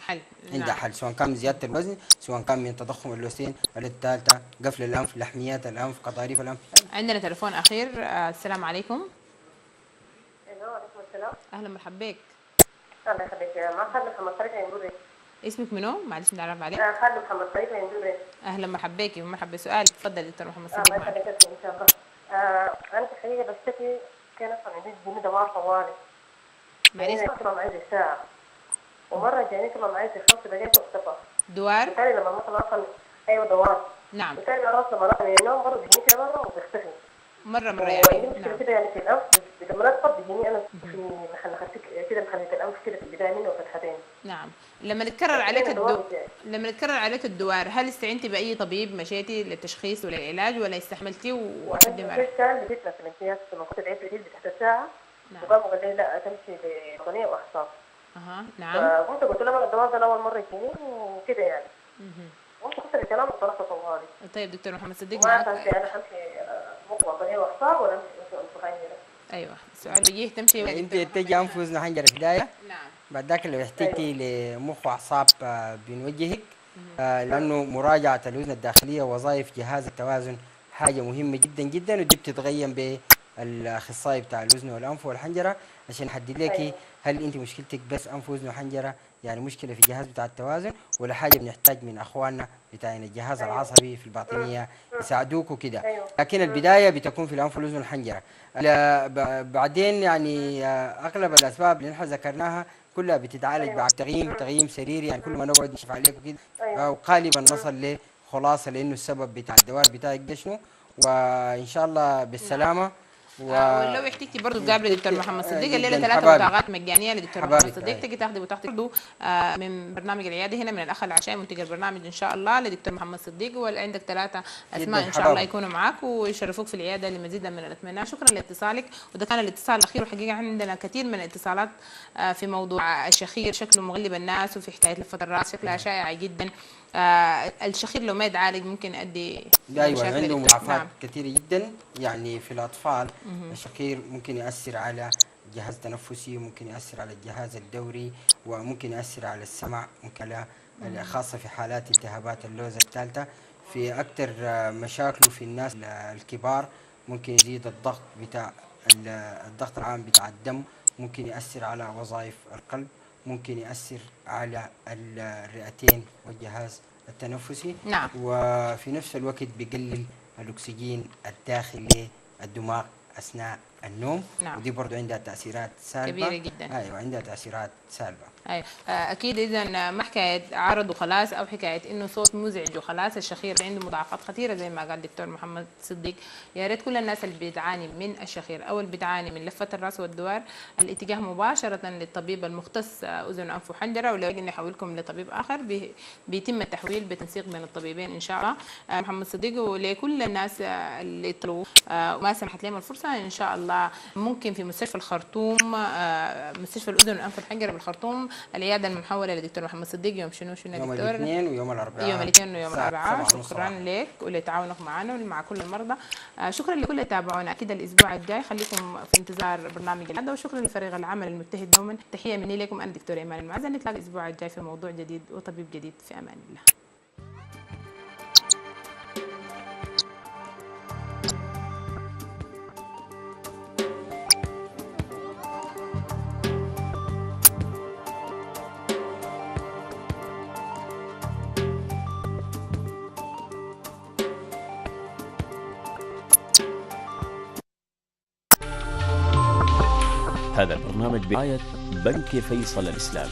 [SPEAKER 1] حل.
[SPEAKER 2] عندها حل، سواء كان من زياده الوزن، سواء كان من تضخم اللوسين، الثالثه قفل الانف، لحميات الانف، قضاريف الانف.
[SPEAKER 1] عندنا تليفون اخير. السلام عليكم.
[SPEAKER 4] ايوه عليكم السلام.
[SPEAKER 1] اهلا مرحبا بك.
[SPEAKER 4] الله يخليك. مع خالد محمد طريقه يندوري.
[SPEAKER 1] اسمك منو؟ معلش نتعرف عليك.
[SPEAKER 4] خالد محمد طريقه يندوري.
[SPEAKER 1] اهلا مرحبا بك ومرحبا بسؤال. تفضل دكتور محمد صديق.
[SPEAKER 4] الله يخليك ان شاء الله. انا في الحقيقه بشتكي كان اصلا عندي جنين دوار طوالي.
[SPEAKER 1] معلش.
[SPEAKER 4] كمان معي زي ساعه، ومره جاني كمان معي زي 5 دقائق واختفى.
[SPEAKER 1] دوار.
[SPEAKER 4] بالتالي لما مثلا اصلا ايوه دوار.
[SPEAKER 1] نعم.
[SPEAKER 4] بالتالي انا اصلا بنام من النوم برضه بيجيني كده مره وبيختفي.
[SPEAKER 1] مره
[SPEAKER 4] يعني
[SPEAKER 1] يعني.
[SPEAKER 4] مشكله كده يعني في الانف، لما اتفض بيجيني انا في كده محلة الانف كده في البدايه منه فتحتين.
[SPEAKER 1] نعم. لما تكرر عليك الدوار، هل استعنتي باي طبيب مشيتي للتشخيص وللعلاج، ولا استحملتي وحد ما
[SPEAKER 4] في كان بديت في الامتياز لما كنت تعبت بديت تحت ساعه.
[SPEAKER 1] نعم.
[SPEAKER 4] وقاموا قال لي لا تمشي لبطنيه واعصاب.
[SPEAKER 1] نعم.
[SPEAKER 4] فقلت قلت لهم الدواء ده اول مره يجيني وكده يعني. وانت كنت الكلام بطريقه طوالي.
[SPEAKER 1] طيب دكتور محمد صديق
[SPEAKER 4] ما
[SPEAKER 1] معك.
[SPEAKER 4] فهمت انا همشي بطنيه واعصاب ولا امشي
[SPEAKER 1] ايوه السؤال بيجيه تمشي ولا
[SPEAKER 2] انت تجي انف واذن حنجره في البدايه،
[SPEAKER 1] نعم.
[SPEAKER 2] بعد ذاك لو احتجتي لمخ واعصاب بنوجهك، لانه مراجعه الاذن الداخليه ووظائف جهاز التوازن حاجه مهمه جدا جدا، ودي بتتغيم بالاخصائي بتاع الاذن والانف والحنجره عشان يحدد لك هل انت مشكلتك بس انف واذن وحنجره، يعني مشكله في الجهاز بتاع التوازن، ولا حاجه بنحتاج من اخواننا بتاعين الجهاز العصبي في الباطنيه يساعدوك وكده. لكن البدايه بتكون في الانف والاذن والحنجره. بعدين يعني اغلب الاسباب اللي نحن ذكرناها كلها بتتعالج بعد تغييم سريري، يعني كل ما نقعد نشوف عليك وكده، وغالبا نصل لخلاصه لانه السبب بتاع الدوار بتاعك ده شنو، وان شاء الله بالسلامه.
[SPEAKER 1] ولو احتجتي برضه تقابلي دكتور محمد صديق، الليله 3 بطاقات مجانيه لدكتور محمد صديق، تجي تاخدي بطاقتك برضه من برنامج العياده هنا من الاخ العشاء منتج البرنامج ان شاء الله لدكتور محمد صديق، وعندك 3 اسماء ان شاء الله يكونوا معاك ويشرفوك في العياده لمزيد من الاطمئنان. شكرا لاتصالك، وده كان الاتصال الاخير، وحقيقه عندنا كثير من الاتصالات في موضوع الشخير، شكله مغلب الناس، وفي حكايه لفه الراس شكلها شائعه جدا. الشخير لو ما يتعالج ممكن يؤدي
[SPEAKER 2] ايوه عنده مضاعفات كثيره جدا، يعني في الاطفال الشخير ممكن ياثر على الجهاز التنفسي، ممكن ياثر على الجهاز الدوري، وممكن ياثر على السمع، ممكن خاصه في حالات التهابات اللوزه الثالثه. في اكثر مشاكله في الناس الكبار ممكن يزيد الضغط العام بتاع الدم، ممكن ياثر على وظائف القلب، ممكن يأثر على الرئتين والجهاز التنفسي.
[SPEAKER 1] نعم.
[SPEAKER 2] وفي نفس الوقت بيقلل الأكسجين الداخلي للدماغ أثناء النوم.
[SPEAKER 1] نعم.
[SPEAKER 2] ودي برضو عندها تأثيرات سالبة
[SPEAKER 1] كبيرة جدا.
[SPEAKER 2] أيوة عندها تأثيرات سالبة.
[SPEAKER 1] أيوة. أكيد إذا ما حكاية عرض وخلاص أو حكاية إنه صوت مزعج وخلاص، الشخير عنده مضاعفات خطيرة زي ما قال الدكتور محمد صديق. يا ريت كل الناس اللي بتعاني من الشخير أو اللي بتعاني من لفة الرأس والدوار الاتجاه مباشرة للطبيب المختص أذن وأنف وحنجرة، ولو يجي نحولكم لطبيب آخر بيتم التحويل بتنسيق بين الطبيبين إن شاء الله. محمد صديق، ولكل الناس اللي يطلبوا وما سمحت لهم الفرصة إن شاء الله ممكن في مستشفى الخرطوم، مستشفى الأذن والأنف والحنجرة بالخرطوم العياده المحوله للدكتور محمد صديق يوم شنو
[SPEAKER 2] يوم
[SPEAKER 1] دكتور؟
[SPEAKER 2] الاثنين ويوم الاربعاء.
[SPEAKER 1] يوم الاثنين ويوم
[SPEAKER 2] الساعة
[SPEAKER 1] الاربعاء.
[SPEAKER 2] 7:30
[SPEAKER 1] شكرا
[SPEAKER 2] صباحاً.
[SPEAKER 1] لك ولتعاونك معنا ومع كل المرضى. شكرا لكل اللي تابعونا. اكيد الاسبوع الجاي خليكم في انتظار برنامج العياده، وشكرا لفريق العمل المجتهد دوما. تحيه مني لكم انا دكتور ايمان المعزه. نتلاقى الاسبوع الجاي في موضوع جديد وطبيب جديد. في امان الله.
[SPEAKER 5] هذا البرنامج برعاية بنك فيصل الإسلامي.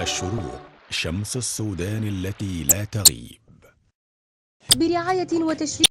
[SPEAKER 6] الشروق، شمس السودان التي لا تغيب.
[SPEAKER 7] برعاية وتشريف